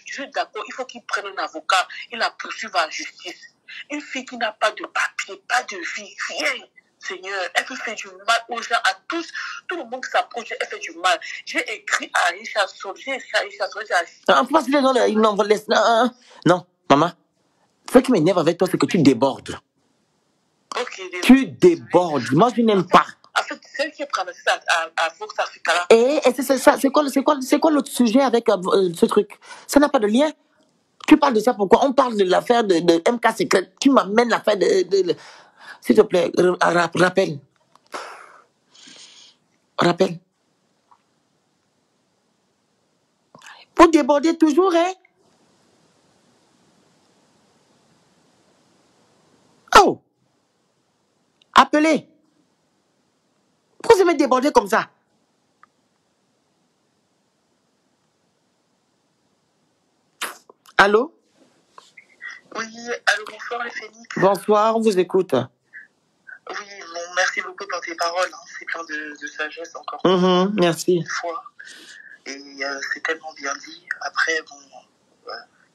suis d'accord. Il faut qu'il prenne un avocat. Il la poursuive en justice. Une fille qui n'a pas de papier, pas de vie, rien. Seigneur, elle peut faire du mal aux gens, à tous. Tout le monde qui s'approche, elle fait du mal. J'ai écrit à Aïcha Sol. Non, maman. Ce qui m'énerve avec toi, c'est que tu débordes. Ok, tu débordes. Moi, je n'aime pas. En fait, celle qui est traversée à Vox Africa là. Et c'est quoi l'autre sujet avec ce truc? Ça n'a pas de lien. Tu parles de ça pourquoi? On parle de l'affaire de MK Secret. Tu m'amènes l'affaire de. S'il te plaît, rappelle. Rappelle. Vous débordez toujours, hein? Oh! Appelez. Pourquoi vous me débordez comme ça? Allô? Oui, allô, bonsoir les Phoenix. Bonsoir, on vous écoute. Oui, bon, merci beaucoup pour tes paroles. Hein. C'est plein de sagesse encore. Merci. Une fois. Et c'est tellement bien dit. Après, bon,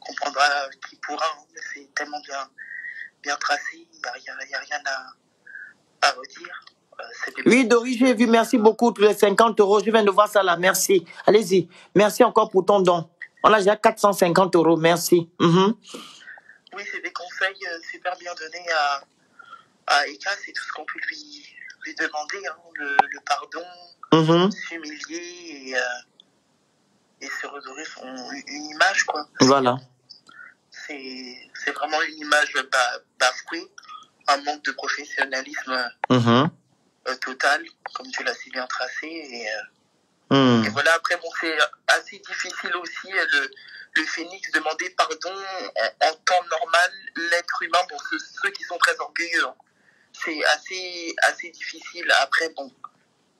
comprendra qui pourra. Hein, mais c'est tellement bien tracé. Il n'y a rien à redire. Oui, Doris, j'ai vu. Merci beaucoup pour les 50 €. Je viens de voir ça là. Merci. Allez-y. Merci encore pour ton don. On a déjà 450 €. Merci. Oui, c'est des conseils super bien donnés à Eka. C'est tout ce qu'on peut lui demander. Hein, le pardon, s'humilier et se redorer une image, quoi. Voilà. C'est vraiment une image bafouée, un manque de professionnalisme total, comme tu l'as si bien tracé. Et voilà, après, bon, c'est assez difficile aussi, le Phoenix demander pardon en temps normal, l'être humain, bon, ceux qui sont très orgueilleux. Hein. C'est assez difficile. Après, bon,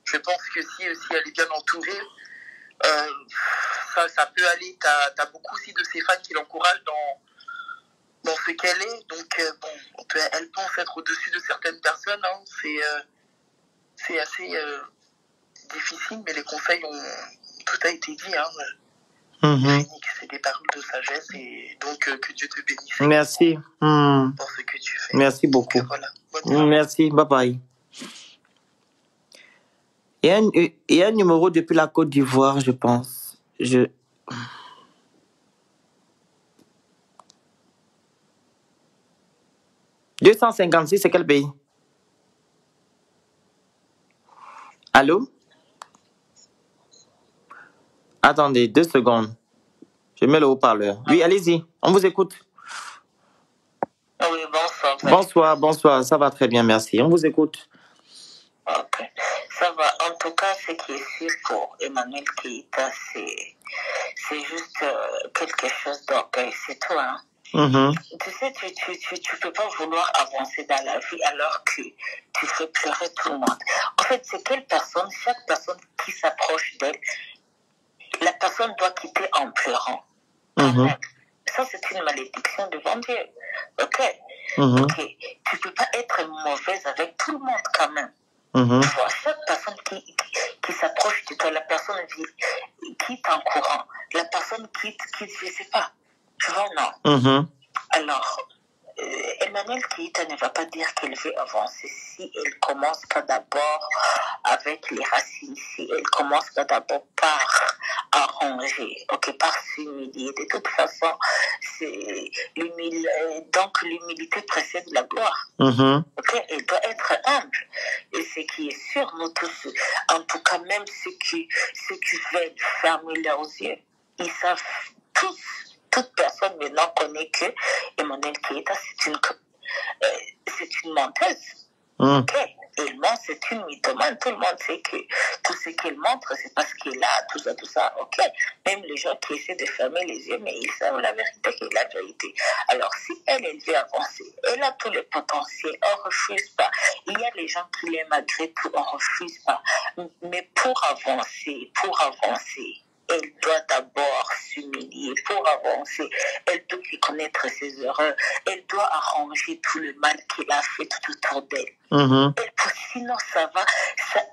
je pense que si elle est bien entourée, ça peut aller. T'as beaucoup aussi de ses fans qui l'encouragent dans ce qu'elle est. Donc, bon, elle pense être au-dessus de certaines personnes. Hein. C'est assez difficile, mais les conseils tout a été dit. Hein. Phoenix, c'est des paroles de sagesse et donc que Dieu te bénisse. Merci. Pour ce que tu fais. Merci beaucoup. Donc, voilà. Merci. Bye bye. Il y a un numéro depuis la Côte d'Ivoire, je pense. 256, c'est quel pays? Allô? Attendez, 2 secondes. Je mets le haut-parleur. Oui, allez-y, on vous écoute. Oui, bonsoir. Bonsoir, ça va très bien, merci. On vous écoute. Ok, ça va. En tout cas, ce qui est sûr pour Emmanuel Keïta, c'est juste quelque chose d'orgueil, c'est tout. Hein. Tu sais, tu peux pas vouloir avancer dans la vie alors que tu fais pleurer tout le monde. En fait, c'est chaque personne qui s'approche d'elle, la personne doit quitter en pleurant. quand Mhm. même. Ça, c'est une malédiction devant Dieu. Ok? Mhm. Ok. Tu ne peux pas être mauvaise avec tout le monde quand même. Mhm. Tu vois, chaque personne qui s'approche de toi, la personne qui t'encourage, la personne qui, je ne sais pas. Tu vois, non. Mhm. Alors, Emmanuel Keïta ne va pas dire qu'elle veut avancer si elle ne commence pas d'abord avec les racines, si elle ne commence pas d'abord par arranger, ok, par s'humilier. De toute façon, donc l'humilité précède la gloire. Mhm. Ok, elle doit être humble. Et ce qui est sûr, nous tous, en tout cas même ceux qui veulent fermer leurs yeux, ils savent tous. Toute personne maintenant connaît que Emmanuel Keïta, c'est une menteuse. Ok? Elle ment, c'est une mythomane. Tout le monde sait que tout ce qu'elle montre, c'est parce qu'elle a tout ça. Ok? Même les gens qui essaient de fermer les yeux, mais ils savent la vérité et la vérité. Alors, si elle veut avancer, elle a tout le potentiel, on ne refuse pas. Il y a les gens qui l'aiment malgré tout, on ne refuse pas. Mais pour avancer, elle doit d'abord s'humilier pour avancer. Elle doit reconnaître ses erreurs. Elle doit arranger tout le mal qu'elle a fait tout autour d'elle. Mhm. Sinon, ça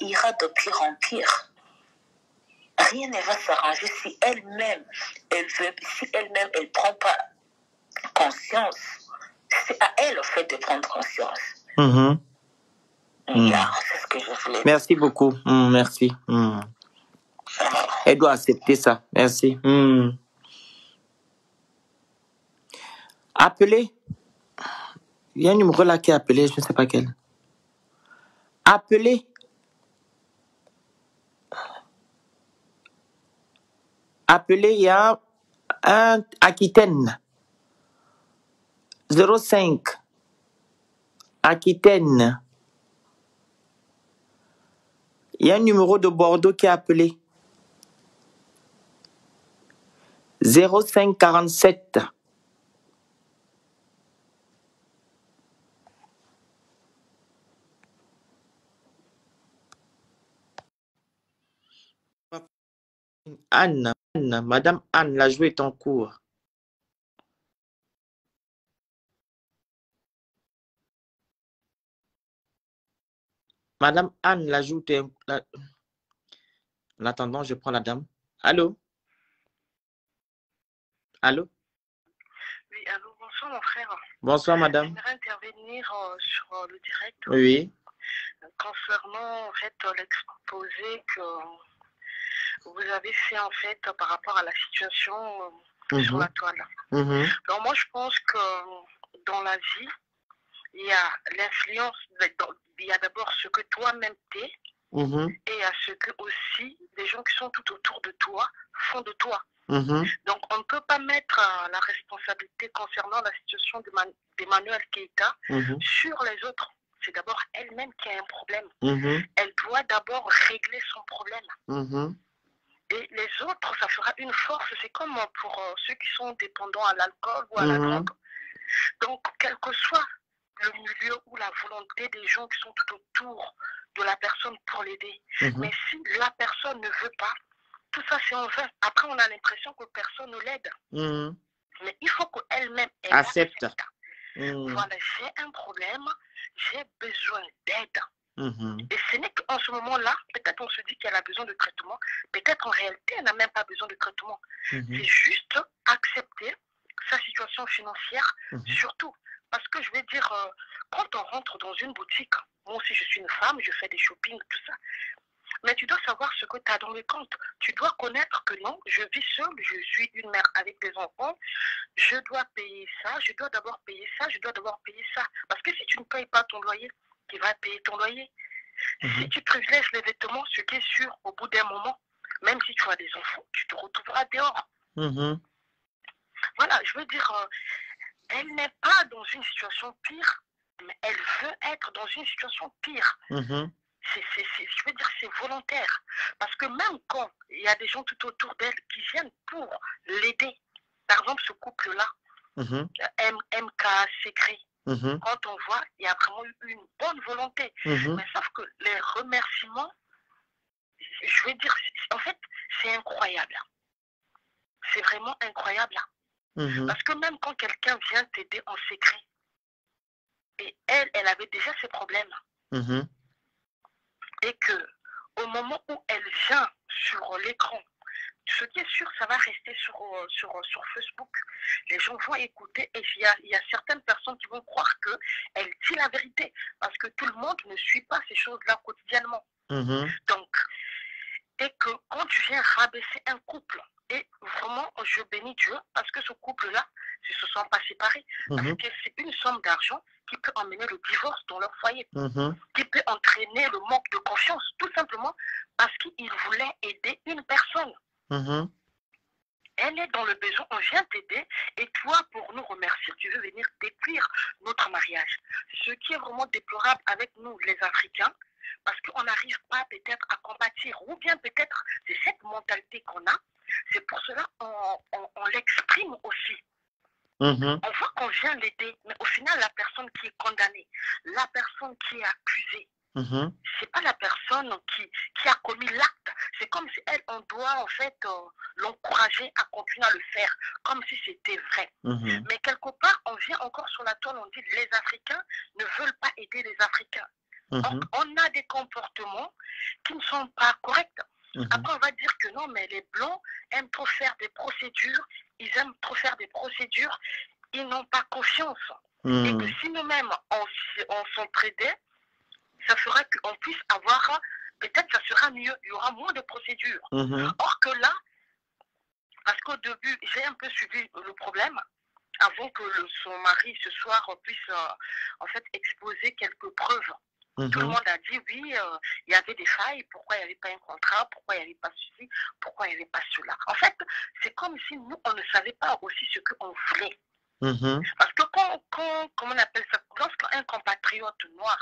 ira de pire en pire. Rien ne va s'arranger si elle-même, elle prend pas conscience. C'est à elle, au fait, de prendre conscience. Mhm. C'est ce que je voulais dire. Merci beaucoup. Merci. Elle doit accepter ça. Merci. Appelez. Il y a un numéro là qui est appelé, je ne sais pas quel. Appelez. Appelez, il y a un Aquitaine. 05. Aquitaine. Il y a un numéro de Bordeaux qui est appelé. 0547. Anne, Madame Anne, la jouée est en cours. Madame Anne, la joue est en cours. En attendant, je prends la dame. Allô? Allô? Oui, allô, bonsoir mon frère. Bonsoir madame. J'aimerais intervenir sur le direct. Oui. Concernant en fait l'exposé que vous avez fait en fait par rapport à la situation sur la toile. Alors moi je pense que dans la vie, il y a l'influence, il y a d'abord ce que toi-même t'es et il y a ce que aussi les gens qui sont tout autour de toi font de toi. Donc on ne peut pas mettre la responsabilité concernant la situation d'Emmanuel Keïta sur les autres. C'est d'abord elle-même qui a un problème. Elle doit d'abord régler son problème. Et les autres, ça fera une force. C'est comme pour ceux qui sont dépendants à l'alcool ou à la drogue. Donc, quel que soit le milieu ou la volonté des gens qui sont tout autour de la personne pour l'aider. Mais si la personne ne veut pas, tout ça c'est en vain. Après, on a l'impression que personne ne l'aide. Mais il faut qu'elle-même accepte. Voilà, j'ai un problème, j'ai besoin d'aide. Et ce n'est qu'en ce moment-là, peut-être on se dit qu'elle a besoin de traitement, peut-être en réalité elle n'a même pas besoin de traitement. C'est juste accepter sa situation financière, surtout. Parce que je vais dire, quand on rentre dans une boutique, moi aussi je suis une femme, je fais des shopping, tout ça. Mais tu dois savoir ce que tu as dans le compte. Tu dois connaître que non, je vis seule, je suis une mère avec des enfants, je dois payer ça, je dois d'abord payer ça, je dois d'abord payer ça. Parce que si tu ne payes pas ton loyer, qui va payer ton loyer. Si tu privilèges les vêtements, ce qui est sûr, au bout d'un moment, même si tu as des enfants, tu te retrouveras dehors. Voilà, je veux dire, elle n'est pas dans une situation pire, mais elle veut être dans une situation pire. Je veux dire, c'est volontaire. Parce que même quand il y a des gens tout autour d'elle qui viennent pour l'aider, par exemple ce couple-là, MK, Secret, quand on voit, il y a vraiment eu une bonne volonté. Mais sauf que les remerciements, je veux dire, en fait, c'est incroyable. c'est vraiment incroyable. Parce que même quand quelqu'un vient t'aider en secret, et elle avait déjà ses problèmes, et que au moment où elle vient sur l'écran, ce qui est sûr, ça va rester sur Facebook. Les gens vont écouter et il y a certaines personnes qui vont croire qu'elle dit la vérité parce que tout le monde ne suit pas ces choses-là quotidiennement. Donc, et que quand tu viens rabaisser un couple, et vraiment, je bénis Dieu parce que ce couple-là, ils se sont pas séparés. Parce que c'est une somme d'argent qui peut emmener le divorce dans leur foyer, qui peut entraîner le manque de confiance, tout simplement parce qu'ils voulaient aider une personne. Elle est dans le besoin, on vient t'aider, et toi, pour nous remercier, tu veux venir détruire notre mariage. Ce qui est vraiment déplorable avec nous, les Africains, parce qu'on n'arrive pas peut-être à compatir, ou bien peut-être c'est cette mentalité qu'on a, c'est pour cela qu'on l'exprime aussi. On voit qu'on vient l'aider, mais au final, la personne qui est condamnée, la personne qui est accusée, c'est pas la personne qui a commis l'acte. C'est comme si elle, on doit en fait l'encourager à continuer à le faire, comme si c'était vrai. Mais quelque part, on vient encore sur la toile, on dit les Africains ne veulent pas aider les Africains. Donc, on a des comportements qui ne sont pas corrects. Après, on va dire que non, mais les Blancs aiment trop faire des procédures, ils aiment trop faire des procédures, ils n'ont pas confiance. Et que si nous-mêmes, on s'entraidait, ça fera qu'on puisse avoir, peut-être ça sera mieux, il y aura moins de procédures. Or que là, parce qu'au début, j'ai un peu suivi le problème, avant que son mari ce soir puisse en fait exposer quelques preuves. Tout le monde a dit oui, il y avait des failles, pourquoi il n'y avait pas un contrat, pourquoi il n'y avait pas ceci, pourquoi il n'y avait pas cela. En fait, c'est comme si nous, on ne savait pas aussi ce qu'on voulait. Parce que comment on appelle ça, lorsqu'un compatriote noir,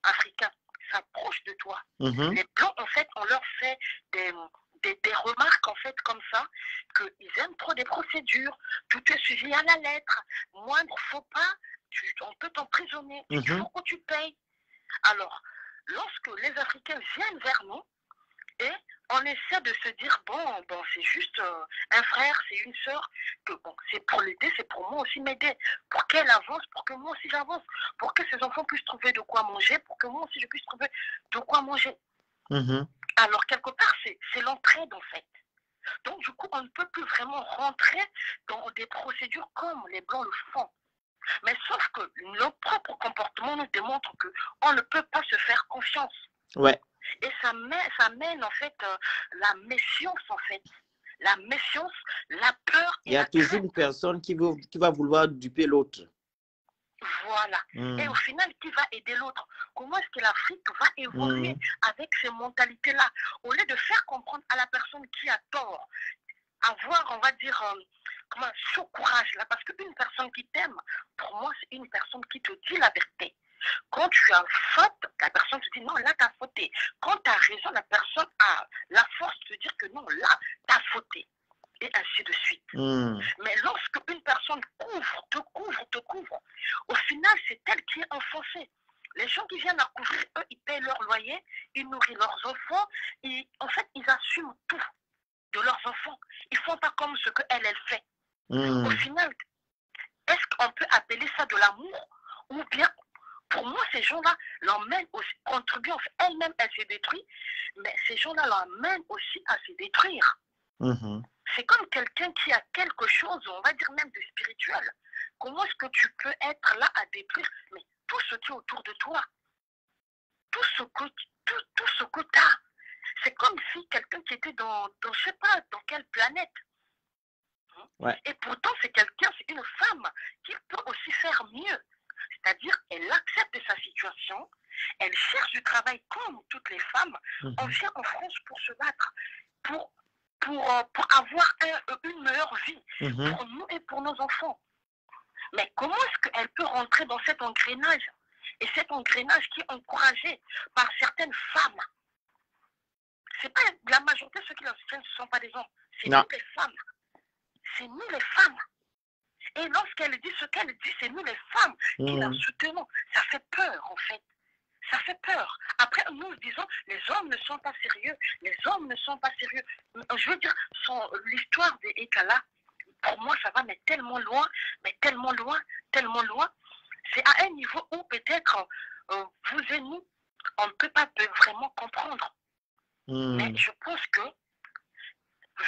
africain, s'approche de toi, les Blancs, en fait, on leur fait des remarques, en fait, comme ça, qu'ils aiment trop des procédures, tout est suivi à la lettre, moindre faux pas, on peut t'emprisonner, il faut que tu payes. Alors, lorsque les Africains viennent vers nous, et on essaie de se dire, bon c'est juste un frère, c'est une sœur, que bon, c'est pour l'aider, c'est pour moi aussi m'aider, pour qu'elle avance, pour que moi aussi j'avance, pour que ses enfants puissent trouver de quoi manger, pour que moi aussi je puisse trouver de quoi manger. Alors, quelque part, c'est l'entraide, en fait. Donc, du coup, on ne peut plus vraiment rentrer dans des procédures comme les Blancs le font. Mais sauf que nos propres comportements nous démontrent qu'on ne peut pas se faire confiance. Et ça mène en fait la méfiance, en fait. La méfiance, la peur. Il y a toujours une personne qui va vouloir duper l'autre. Voilà. Et au final, qui va aider l'autre? Comment est-ce que l'Afrique va évoluer avec ces mentalités-là? Au lieu de faire comprendre à la personne qui a tort, avoir, on va dire, ce courage-là. Parce qu'une personne qui t'aime, pour moi, c'est une personne qui te dit la vérité. Quand tu as faute, la personne te dit non, là, tu as fauté. Quand tu as raison, la personne a la force de dire que non, là, tu as fauté. Et ainsi de suite. Mais lorsque une personne te couvre, au final, c'est elle qui est enfoncée. Les gens qui viennent à couvrir, eux, ils payent leur loyer, ils nourrissent leurs enfants, et en fait, ils assument tout de leurs enfants. Ils ne font pas comme ce qu'elle fait. Au final, est-ce qu'on peut appeler ça de l'amour? Ou bien, pour moi, ces gens-là l'emmènent aussi, contribuent, elle-même, elle se détruit, mais ces gens-là l'emmènent aussi à se détruire. C'est comme quelqu'un qui a quelque chose, on va dire même de spirituel. Comment est-ce que tu peux être là à détruire mais tout ce qui est autour de toi? Tout ce que tu as. C'est comme si quelqu'un qui était dans je ne sais pas, dans quelle planète. Et pourtant, c'est une femme qui peut aussi faire mieux. C'est-à-dire, elle accepte sa situation, elle cherche du travail comme toutes les femmes. On vient en France pour se battre, pour avoir une meilleure vie pour nous et pour nos enfants. Mais comment est-ce qu'elle peut rentrer dans cet engrenage? Et cet engrenage qui est encouragé par certaines femmes. C'est pas la majorité de ceux qui la soutiennent, ce ne sont pas des hommes. C'est nous les femmes. C'est nous les femmes. Et lorsqu'elle dit ce qu'elle dit, c'est nous les femmes qui la soutenons. Ça fait peur, en fait. Ça fait peur. Après, nous disons, les hommes ne sont pas sérieux. Les hommes ne sont pas sérieux. Je veux dire, l'histoire des Ekala pour moi, ça va, mais tellement loin, tellement loin, tellement loin. C'est à un niveau où peut-être vous et nous, on ne peut pas vraiment comprendre. Mais je pense que,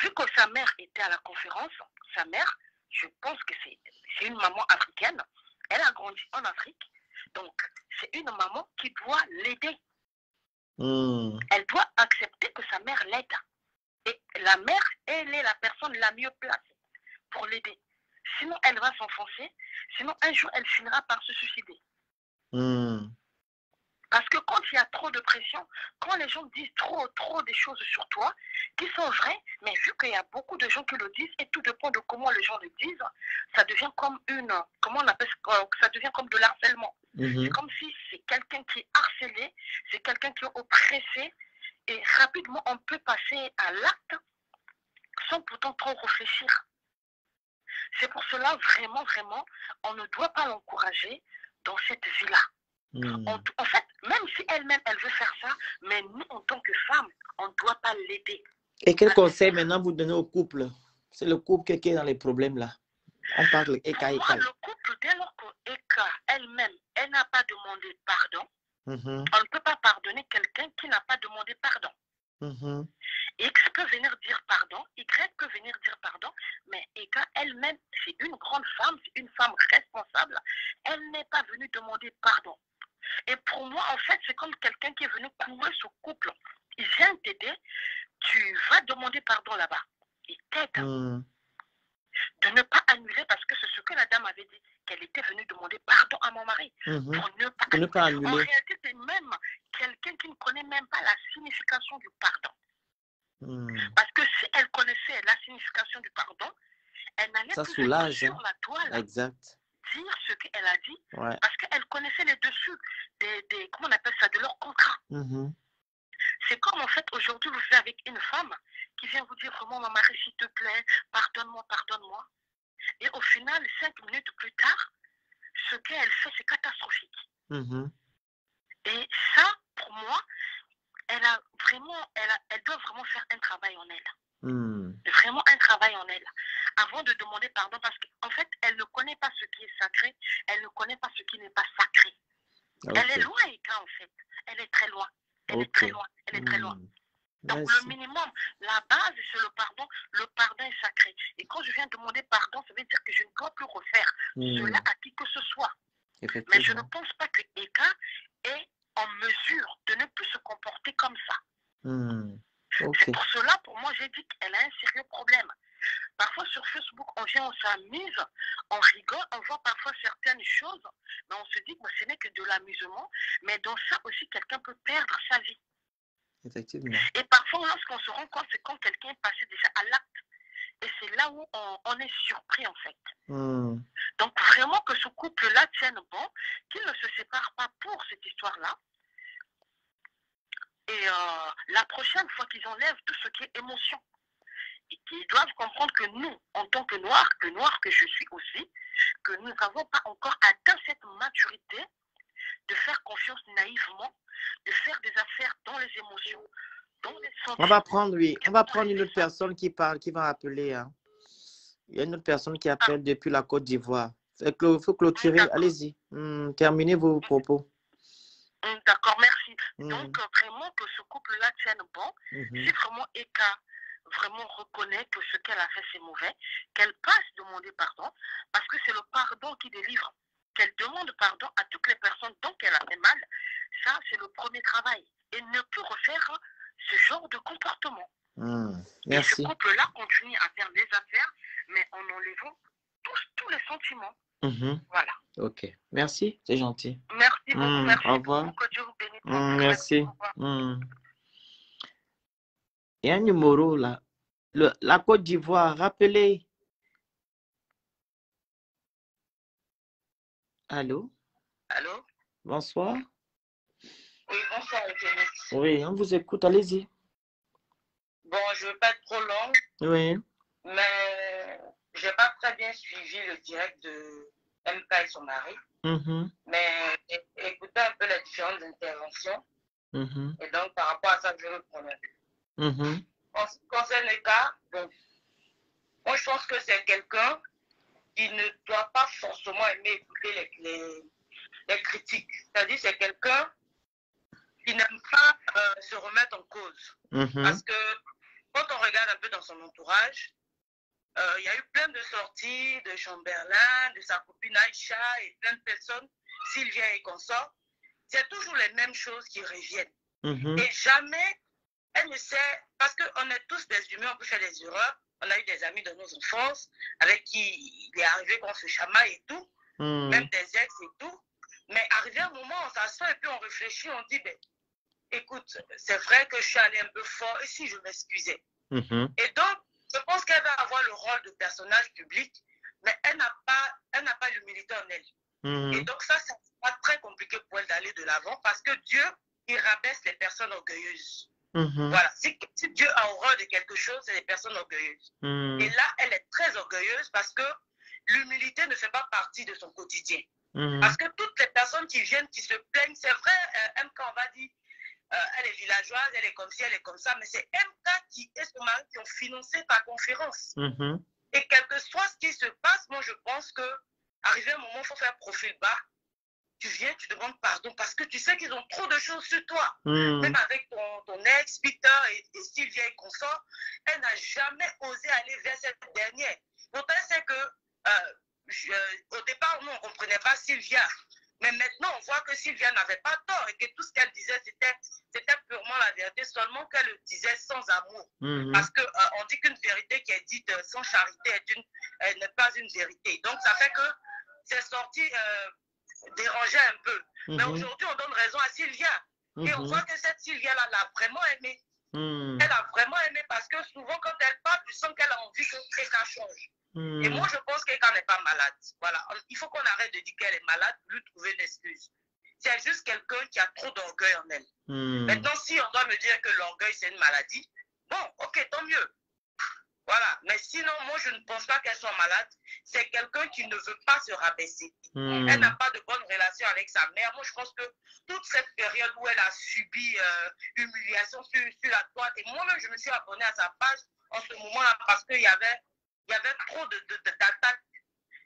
vu que sa mère était à la conférence, sa mère, je pense que c'est une maman africaine. Elle a grandi en Afrique. Donc, c'est une maman qui doit l'aider. Elle doit accepter que sa mère l'aide. Et la mère, elle est la personne la mieux placée pour l'aider. Sinon, elle va s'enfoncer. Sinon, un jour, elle finira par se suicider. Parce que quand il y a trop de pression, quand les gens disent trop des choses sur toi, qui sont vraies, mais vu qu'il y a beaucoup de gens qui le disent, et tout dépend de comment les gens le disent, ça devient comme comment on appelle ça devient comme de l'harcèlement. C'est comme si c'est quelqu'un qui est harcelé, c'est quelqu'un qui est oppressé, et rapidement on peut passer à l'acte sans pourtant trop réfléchir. C'est pour cela, vraiment, on ne doit pas l'encourager dans cette vie-là. En fait, même si elle-même, elle veut faire ça, mais nous, en tant que femmes, on ne doit pas l'aider. Et quel conseil maintenant vous donnez au couple? C'est le couple qui est dans les problèmes là. On parle Eka. Le couple, dès lors qu'Eka elle-même, elle n'a pas demandé pardon, on ne peut pas pardonner quelqu'un qui n'a pas demandé pardon. X peut venir dire pardon, Y peut venir dire pardon, mais Eka elle-même, c'est une grande femme, c'est une femme responsable. Elle n'est pas venue demander pardon. Et pour moi, en fait, c'est comme quelqu'un qui est venu courir ce couple. Il vient t'aider, tu vas demander pardon là-bas. Il t'aide. De ne pas annuler, parce que c'est ce que la dame avait dit, qu'elle était venue demander pardon à mon mari. Pour ne pas annuler. En réalité, c'est même quelqu'un qui ne connaît même pas la signification du pardon. Parce que si elle connaissait la signification du pardon, elle n'allait plus être sur la toile. Exact. Dire ce qu'elle a dit, parce qu'elle connaissait les dessus comment on appelle ça, de leur contrat. C'est comme en fait aujourd'hui vous êtes avec une femme qui vient vous dire vraiment mon mari s'il te plaît, pardonne-moi, pardonne-moi. Et au final, 5 minutes plus tard, ce qu'elle fait c'est catastrophique. Et ça, pour moi, elle doit vraiment faire un travail en elle. Vraiment un travail en elle. Avant de demander pardon, parce qu'en fait, elle ne connaît pas ce qui est sacré, elle ne connaît pas ce qui n'est pas sacré. Elle est loin, Eka, en fait. Elle est très loin. Elle est très loin. Elle est très loin. Donc, le minimum, la base, c'est le pardon. Le pardon est sacré. Et quand je viens demander pardon, ça veut dire que je ne dois plus refaire cela à qui que ce soit. Mais je ne pense pas que Eka est en mesure de ne plus se comporter comme ça. C'est pour cela, pour moi, j'ai dit qu'elle a un sérieux problème. Parfois, sur Facebook, on vient, on s'amuse, on rigole, on voit parfois certaines choses, mais on se dit que ce n'est que de l'amusement. Mais dans ça aussi, quelqu'un peut perdre sa vie. Effectivement. Et parfois, lorsqu'on se rend compte, c'est quand quelqu'un est passé déjà à l'acte. Et c'est là où on est surpris, en fait. Donc, vraiment que ce couple-là tienne bon, qu'il ne se sépare pas pour cette histoire-là. Et la prochaine fois qu'ils enlèvent tout ce qui est émotion, et qu'ils doivent comprendre que nous, en tant que noirs que je suis aussi, que nous n'avons pas encore atteint cette maturité de faire confiance naïvement, de faire des affaires dans les émotions, dans les sentiments. On va prendre une autre personne qui parle, qui va appeler. Hein. Il y a une autre personne qui appelle depuis la Côte d'Ivoire. Il faut clôturer. Allez-y. Terminez vos propos. D'accord, merci. Donc, vraiment que ce couple-là tienne bon. Si vraiment Eka vraiment reconnaît que ce qu'elle a fait c'est mauvais, qu'elle passe demander pardon, parce que c'est le pardon qui délivre. Qu'elle demande pardon à toutes les personnes dont elle a fait mal, ça c'est le premier travail. Et ne plus refaire ce genre de comportement. Merci. Et ce couple-là continue à faire des affaires, mais en enlevant tous les sentiments. Voilà. Ok. Merci, c'est gentil. Merci beaucoup, merci. Au revoir. Beaucoup, que Dieu vous bénisse. Merci. Il y a un numéro là. La Côte d'Ivoire, rappelez. Allô? Allô? Bonsoir. Oui, bonsoir, Eugénie. Oui, on vous écoute, allez-y. Bon, je ne veux pas être trop longue. Oui. Mais je n'ai pas très bien suivi le direct de MK et son mari. Mais écoutez un peu les différentes interventions. Et donc, par rapport à ça, je vais me prononcer. En ce qui concerne les cas, bon, Moi, je pense que c'est quelqu'un qui ne doit pas forcément aimer écouter les critiques. C'est-à-dire, c'est quelqu'un qui n'aime pas se remettre en cause. Parce que quand on regarde un peu dans son entourage, il y a eu plein de sorties de Chamberlain, de sa copine Aïcha et plein de personnes, Sylvia et consorts. C'est toujours les mêmes choses qui reviennent. Et jamais elle ne sait, parce qu'on est tous des humains, on peut faire des erreurs. On a eu des amis de nos enfances avec qui il est arrivé qu'on se chamaille et tout, même des ex et tout. Mais arrivé un moment, on s'assoit et puis on réfléchit, on dit, ben, écoute, c'est vrai que je suis allée un peu fort et si je m'excusais. Et donc, je pense qu'elle va avoir le rôle de personnage public, mais elle n'a pas l'humilité en elle. Et donc ça, c'est pas très compliqué pour elle d'aller de l'avant parce que Dieu, il rabaisse les personnes orgueilleuses. Voilà, si Dieu a horreur de quelque chose, c'est les personnes orgueilleuses. Et là, elle est très orgueilleuse parce que l'humilité ne fait pas partie de son quotidien. Parce que toutes les personnes qui viennent, qui se plaignent, c'est vrai, MK, on va dire, elle est villageoise, elle est comme ci, elle est comme ça, mais c'est MK qui et son mari qui ont financé ta conférence. Et quel que soit ce qui se passe, moi je pense que arrivé un moment, il faut faire profil bas. Tu viens, tu demandes pardon parce que tu sais qu'ils ont trop de choses sur toi. Même avec ton ex, Peter et Sylvia et consort, elle n'a jamais osé aller vers cette dernière. Pourtant, c'est que au départ, nous, on ne comprenait pas Sylvia. Mais maintenant, on voit que Sylvia n'avait pas tort et que tout ce qu'elle disait, c'était purement la vérité, seulement qu'elle le disait sans amour. Parce qu'on dit qu'une vérité qui est dite sans charité n'est pas une vérité. Donc, ça fait que c'est sorti dérangeait un peu. Mais aujourd'hui, on donne raison à Sylvia. Et on voit que cette Sylvia-là l'a vraiment aimée. Elle a vraiment aimé parce que souvent, quand elle parle, tu sens qu'elle a envie que Eka change. Et moi, je pense qu'Eka n'est pas malade. Voilà. Il faut qu'on arrête de dire qu'elle est malade pour lui trouver une excuse. C'est juste quelqu'un qui a trop d'orgueil en elle. Maintenant, si on doit me dire que l'orgueil, c'est une maladie, bon, ok, tant mieux. Voilà. Mais sinon, moi, je ne pense pas qu'elle soit malade. C'est quelqu'un qui ne veut pas se rabaisser. Elle n'a pas de bonne relation avec sa mère. Moi, je pense que toute cette période où elle a subi humiliation sur la toile, et moi-même, je me suis abonné à sa page en ce moment-là parce qu'il y avait trop d'attaques.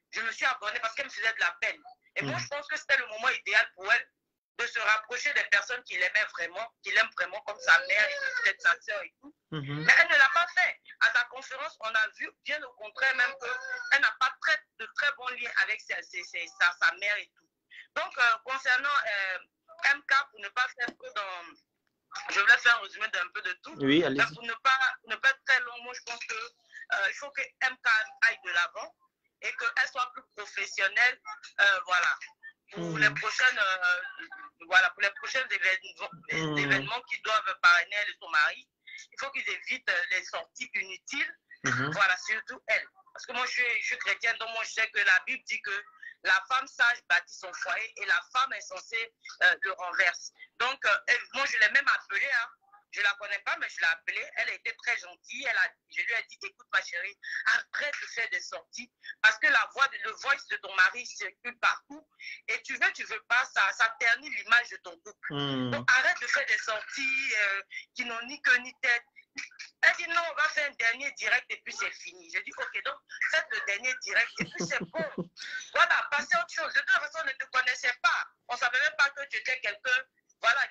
Je me suis abonné parce qu'elle me faisait de la peine. Et moi, je pense que c'était le moment idéal pour elle de se rapprocher des personnes qui l'aiment vraiment comme sa mère et peut-être sa soeur et tout. Mais elle ne l'a pas fait. À sa conférence, on a vu, bien au contraire, même qu'elle n'a pas de très bons liens avec sa mère et tout. Donc, concernant MK, pour ne pas faire peu dans... Je voulais faire un résumé d'un peu de tout. Oui, allez-y. Mais pour ne pas être très long, moi, je pense qu'il faut que MK aille de l'avant et qu'elle soit plus professionnelle. Voilà. Pour les prochaines, pour les prochains événements qui doivent parrainer elle et son mari, il faut qu'ils évitent les sorties inutiles. Voilà, surtout elle. Parce que moi, je suis chrétienne, donc moi, je sais que la Bible dit que la femme sage bâtit son foyer et la femme insensée le renverse. Donc, moi, je l'ai même appelée, hein. Je ne la connais pas, mais je l'ai appelée. Elle a été très gentille. Je lui ai dit, écoute ma chérie, arrête de faire des sorties parce que le voice de ton mari circule partout et tu veux pas, ça ternit l'image de ton couple. Donc arrête de faire des sorties qui n'ont ni queue ni tête. Elle dit non, on va faire un dernier direct et puis c'est fini. Je dis ok, donc faites le dernier direct et puis c'est bon. Voilà, passez à autre chose. De toute façon, on ne te connaissait pas. On ne savait même pas que tu étais quelqu'un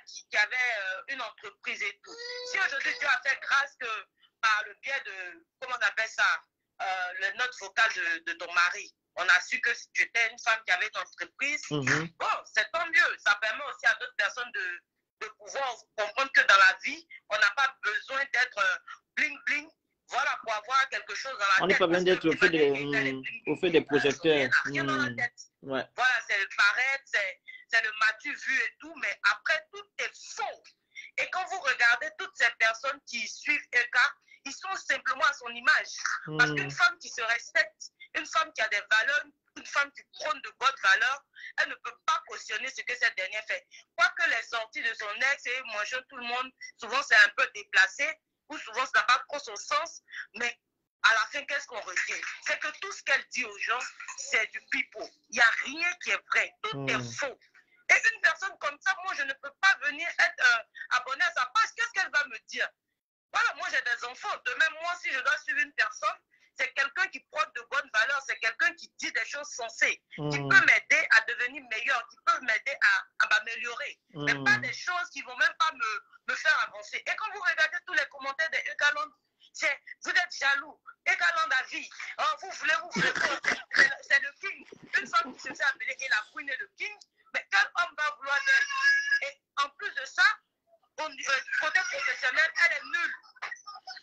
qui avait une entreprise et tout. Si aujourd'hui tu as fait grâce que par le biais de, comment on appelle ça, les notes vocales de ton mari, on a su que tu étais une femme qui avait une entreprise, bon, c'est tant mieux. Ça permet aussi à d'autres personnes de pouvoir comprendre que dans la vie, on n'a pas besoin d'être bling-bling, voilà, pour avoir quelque chose dans la tête. On n'est pas besoin d'être au fait des projecteurs. Rien dans la tête. Ouais. Voilà, c'est le paraître, c'est le matu vu et tout, mais après, tout est faux. Et quand vous regardez toutes ces personnes qui suivent Eka, ils sont simplement à son image. Parce qu'une femme qui se respecte, une femme qui a des valeurs, une femme qui prône de bonnes valeurs, elle ne peut pas cautionner ce que cette dernière fait. Quoique les sorties de son ex et manger tout le monde, souvent c'est un peu déplacé, ou souvent ça n'a pas trop son sens, mais à la fin, qu'est-ce qu'on retient? C'est que tout ce qu'elle dit aux gens, c'est du pipeau. Il n'y a rien qui est vrai, tout est faux. Et une personne comme ça, moi, je ne peux pas venir être abonné à sa page. Qu'est-ce qu'elle va me dire? Voilà, moi, j'ai des enfants. De même, moi, si je dois suivre une personne, c'est quelqu'un choses sensées, qui peuvent m'aider à devenir meilleur, qui peuvent m'aider à m'améliorer, mais pas des choses qui ne vont même pas me faire avancer. Et quand vous regardez tous les commentaires de Egaland, vous êtes jaloux. Egaland a vie. Vous voulez. C'est le king. Une femme qui se fait appeler et la queen est le king, mais quel homme va vouloir d'elle? Et en plus de ça, côté professionnel, elle est nulle.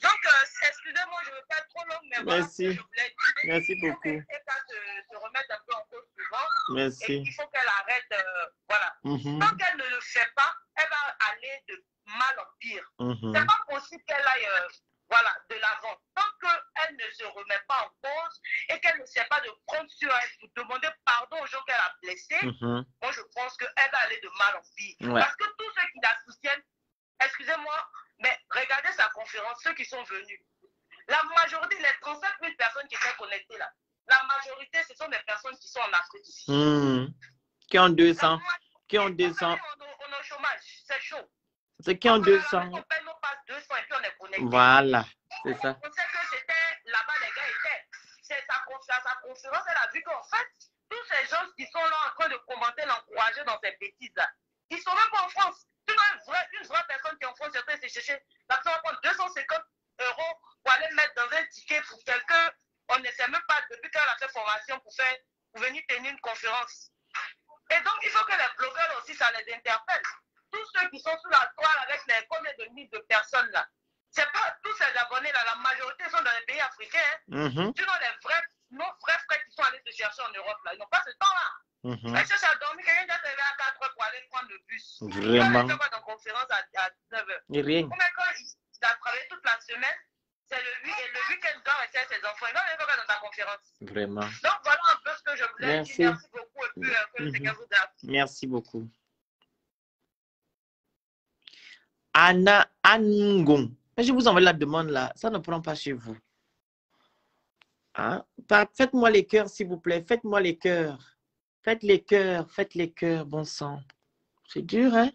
Donc, excusez-moi, je ne veux pas être trop longue, mais voilà ce que je voulais dire. Merci beaucoup. Et qu'elle se remette un peu en cause souvent. Merci. Et il faut qu'elle arrête. Voilà. Tant qu'elle ne le fait pas, elle va aller de mal en pire. C'est pas possible qu'elle aille de l'avant. Tant qu'elle ne se remet pas en cause et qu'elle ne sait pas de prendre sur elle pour demander pardon aux gens qu'elle a blessés, moi je pense qu'elle va aller de mal en pire. Ouais. Parce que tous ceux qui la soutiennent, excusez-moi, mais regardez sa conférence, ceux qui sont venus. La majorité, les 35 000 personnes qui étaient connectées là, la majorité, ce sont des personnes qui sont en Afrique ici. Qui ont 200. Qui ont 200. On est au chômage, c'est chaud. C'est qui ont 200. On paye nos passes 200 et puis on est connecté. Voilà, c'est ça. On sait que c'était là-bas, les gars étaient. C'est sa conférence, elle a vu qu'en fait, tous ces gens qui sont là en train de commenter, l'encourager dans ces bêtises-là, ils ne sont même pas en France. Une vraie personne qui est en France, c'est chercher. La personne va prendre 250 € pour aller mettre dans un ticket pour quelqu'un. On ne sait même pas depuis qu'elle a fait formation pour venir tenir une conférence. Et donc, il faut que les blogueurs aussi, ça les interpelle. Tous ceux qui sont sous la toile avec les combien de milliers de personnes là, c'est pas tous ces abonnés là, la majorité sont dans les pays africains. Sinon, nos vrais frères qui sont allés se chercher en Europe là, ils n'ont pas ce temps-là. Ils cherchent à dormir, quelqu'un doit se lever à 4 h pour aller prendre le bus. Vraiment. Il va dans conférence à 19 h. Et rien. Quand il a travaillé toute la semaine, c'est le week-end quand il reste ses enfants. Il va même pas dans ta conférence. Vraiment. Donc voilà un peu ce que je voulais dire. Merci beaucoup et puis que le Seigneur vous a. Merci beaucoup. Anna Angon. Je vous envoie la demande là. Ça ne prend pas chez vous. Hein? Faites-moi les cœurs, s'il vous plaît. Faites-moi les cœurs. Faites les cœurs, bon sang. C'est dur, hein?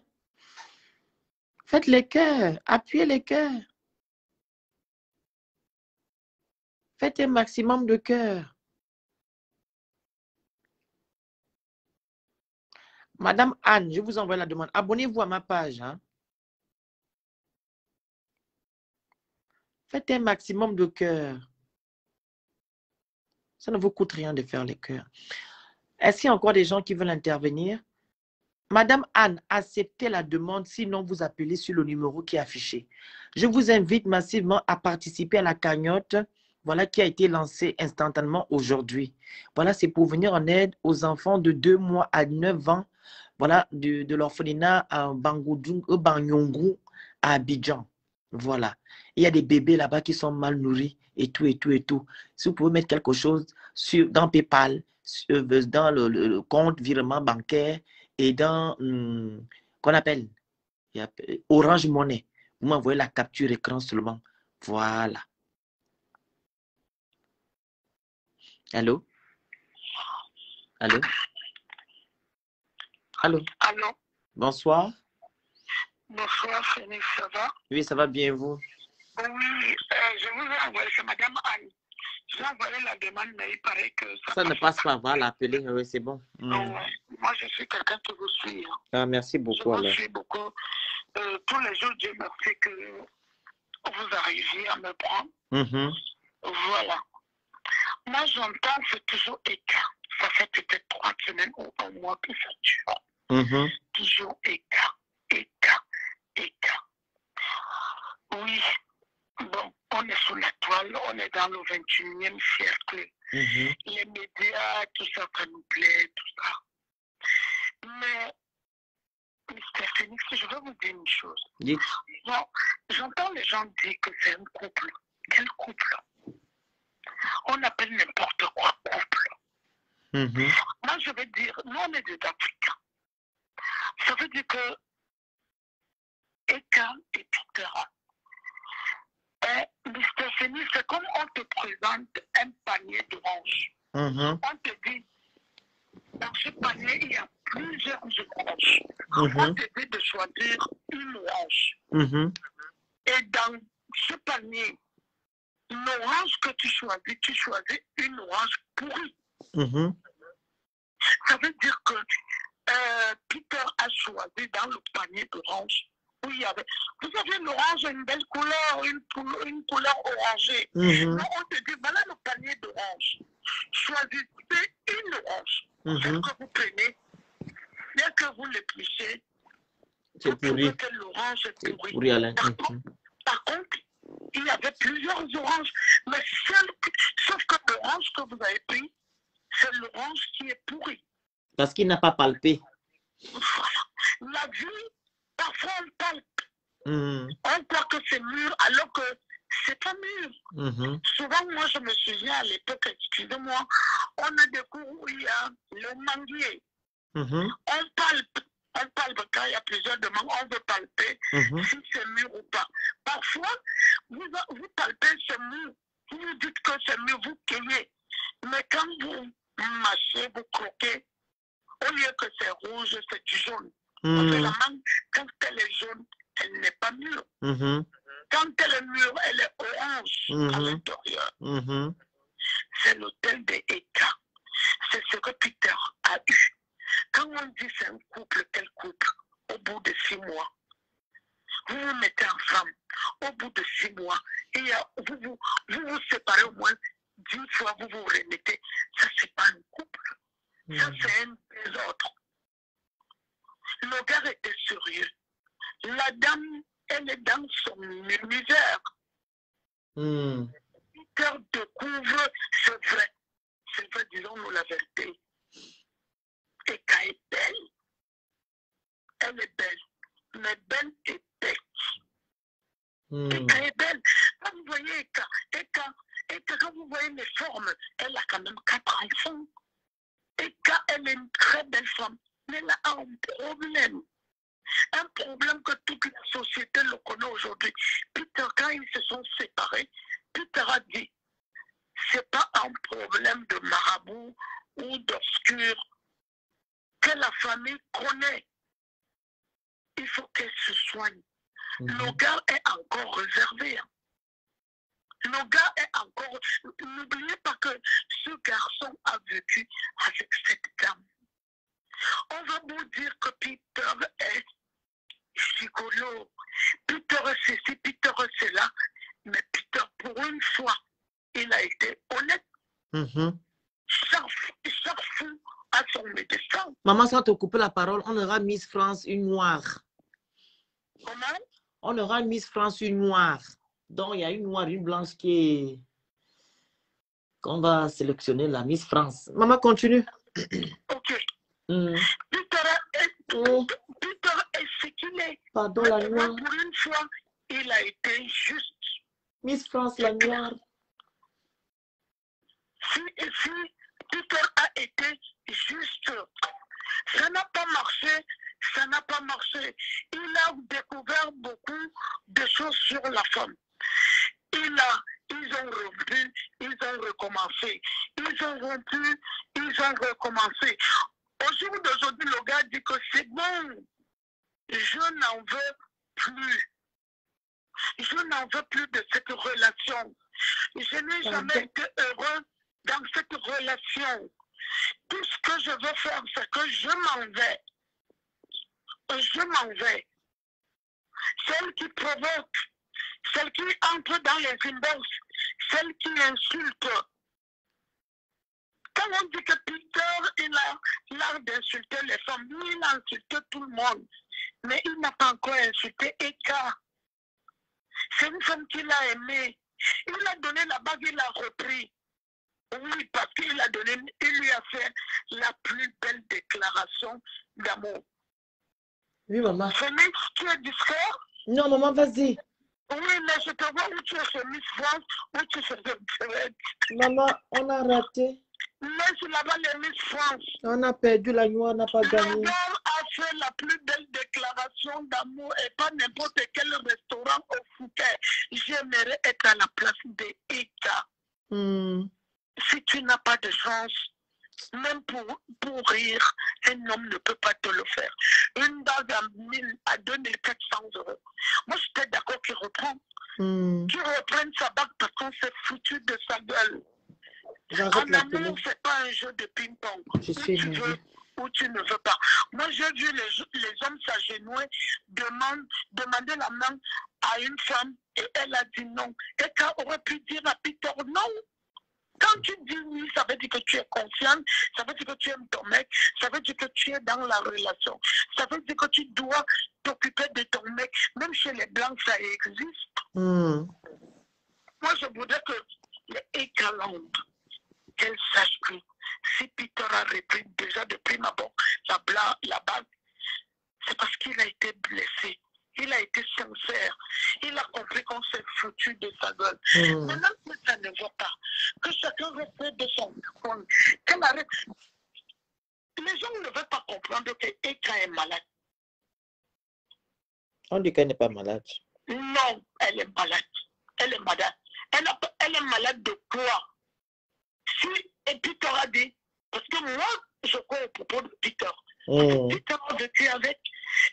Faites les cœurs. Appuyez les cœurs. Faites un maximum de cœurs. Madame Anne, je vous envoie la demande. Abonnez-vous à ma page. Hein? Faites un maximum de cœurs. Ça ne vous coûte rien de faire les cœurs. Est-ce qu'il y a encore des gens qui veulent intervenir? Madame Anne, acceptez la demande, sinon vous appelez sur le numéro qui est affiché. Je vous invite massivement à participer à la cagnotte, voilà, qui a été lancée instantanément aujourd'hui. Voilà, c'est pour venir en aide aux enfants de 2 mois à 9 ans, voilà, de l'orphelinat à Banyongou, à Abidjan. Voilà. Il y a des bébés là-bas qui sont mal nourris et tout. Si vous pouvez mettre quelque chose dans PayPal, dans le compte virement bancaire et dans, qu'on appelle, Orange Money, vous m'envoyez la capture écran seulement. Voilà. Allô? Allô? Allô? Allô? Bonsoir. Bonsoir, Phoenix, ça va? Oui, ça va bien, vous? Oui, je vous ai envoyé, c'est Madame Anne. J'ai envoyé la demande, mais il paraît que ça ne passe pas. Voilà, appelez, oui, c'est bon. Moi, je suis quelqu'un qui vous suit. Hein. Ah, merci beaucoup. Je vous suis beaucoup. Tous les jours, Dieu merci que vous arriviez à me prendre. Voilà. Moi, j'entends, c'est toujours écart. Ça fait peut-être 3 semaines ou un mois que ça dure. Toujours écart. Oui. Bon, on est sous la toile, on est dans le 21e siècle. Les médias, tout ça, ça nous plaît, tout ça. Mais, Mr. Phoenix, je vais vous dire une chose. Bon, j'entends les gens dire que c'est un couple. Quel couple? On appelle n'importe quoi couple. Moi, je vais dire, nous, on est des Africains. Ça veut dire que Eka et Peter, Mr. Phoenix, c'est comme on te présente un panier d'oranges. On te dit, dans ce panier, il y a plusieurs oranges. On te dit de choisir une orange. Et dans ce panier, l'orange que tu choisis une orange pourrie. Ça veut dire que Peter a choisi dans le panier d'orange où il y avait. Vous savez, l'orange a une belle couleur, une couleur orangée. Donc on te dit, voilà le panier d'orange. Choisissez une orange. Celle que vous prenez, dès que vous l'épluchez, vous trouvez que l'orange est pourrie. Par contre, il y avait plusieurs oranges, mais sauf que l'orange que vous avez pris, c'est l'orange qui est pourrie. Parce qu'il n'a pas palpé. Voilà. La vue, parfois on palpe. On croit que c'est mûr, alors que c'est pas mûr. Souvent, moi, je me souviens à l'époque, excusez-moi, on a des cours où il y a le manguier. On palpe quand il y a plusieurs demandes, on veut palper si c'est mûr ou pas. Parfois, vous palpez, c'est mûr. Vous vous dites que c'est mûr, vous cueillez. Mais quand vous mâchez, vous croquez, au lieu que c'est rouge, c'est du jaune. Parce que la mangue, quand elle est jaune, elle n'est pas mûre. Quand elle est mûre, elle est orange à l'intérieur. C'est l'hôtel des États. C'est ce que Peter a eu. Quand on dit c'est un couple, quel couple, au bout de 6 mois, vous vous mettez ensemble, au bout de 6 mois, et vous vous séparez au moins 10 fois, vous vous remettez. Ça, c'est pas un couple. Ça, c'est un désordre. Le gars était sérieux. La dame, elle est dans son misère. Peter découvre, c'est vrai, disons-nous la vérité. Eka est belle. Elle est belle. Mais belle et bête. Eka est belle. Quand vous voyez Eka, quand vous voyez les formes, elle a quand même 4 enfants. Eka, elle est une très belle femme. Mais elle a un problème. Un problème que toute la société le connaît aujourd'hui. Peter, quand ils se sont séparés, Peter a dit, c'est pas un problème de marabout ou d'obscur que la famille connaît. Il faut qu'elle se soigne. Le gars est encore réservé. Le gars est encore... N'oubliez pas que ce garçon a vécu avec cette dame. On va vous dire que Peter est gigolo. Peter c'est ci, Peter c'est là. Mais Peter, pour une fois, il a été honnête. Chaque fou a son médecin. Maman, sans te couper la parole, on aura Miss France une noire. Comment? On aura Miss France une noire. Donc, il y a une noire, une blanche qu'on va sélectionner la Miss France. Maman, continue. Ok. Peter est ce qu'il est. Pardon, la noire. Pour une fois, il a été juste. Miss France, la noire. Si Peter a été juste, ça n'a pas marché. Ça n'a pas marché. Il a découvert beaucoup de choses sur la femme. Ils ont rompu, ils ont recommencé. Ils ont rompu, ils ont recommencé. Au jour d'aujourd'hui, le gars dit que c'est bon. Je n'en veux plus. Je n'en veux plus de cette relation. Je n'ai jamais été heureux dans cette relation. Tout ce que je veux faire, c'est que je m'en vais. Je m'en vais. Celle qui provoque, celle qui entre dans les inbox, celle qui insulte. Quand on dit que Peter, il a l'art d'insulter les femmes, lui, il a insulté tout le monde. Mais il n'a pas encore insulté Eka. C'est une femme qu'il a aimée. Il a donné la bague, il l'a repris. Oui, parce qu'il lui a fait la plus belle déclaration d'amour. Oui, maman. Félix, tu es discret? Non, maman, vas-y. Oui, mais je te vois où tu es chez Miss France, où tu fais direct. Maman, on a raté. Laisse là-bas les Miss France. On a perdu la noire, on n'a pas gagné. Le gars a fait la plus belle déclaration d'amour et pas n'importe quel restaurant au Fouquet. J'aimerais être à la place des Eka. Si tu n'as pas de chance, même pour rire, un homme ne peut pas te le faire. Une base à 2400 €. Moi, j'étais d'accord qu'il reprend. Qu'il reprenne sa bague parce qu'on s'est foutu de sa gueule. J'arrête En la amour, télé. c'est pas un jeu de ping-pong. Je Où suis tu énervée. veux ou tu ne veux pas. Moi, j'ai vu les hommes s'agenouiller, demander la main à une femme et elle a dit non. Et quand aurait pu dire à Peter non. Quand tu dis oui, ça veut dire que tu es confiante, ça veut dire que tu aimes ton mec, ça veut dire que tu es dans la relation. Ça veut dire que tu dois t'occuper de ton mec. Même chez les Blancs, ça existe. Hmm. Moi, je voudrais que les Écalandes, qu'elles sachent que si Peter a repris déjà depuis ma banque la bague, c'est parce qu'il a été blessé. Il a été sincère. Il a compris qu'on s'est foutu de sa gueule. Maintenant que ça ne va pas, que chacun reste de son coin, qu'elle arrête. Les gens ne veulent pas comprendre que Eka est malade. On dit qu'elle n'est pas malade. Non, elle est malade. Elle est malade. Elle est malade de quoi? Si, et Peter a dit, parce que moi, je crois au propos de Peter. Peter a vécu avec.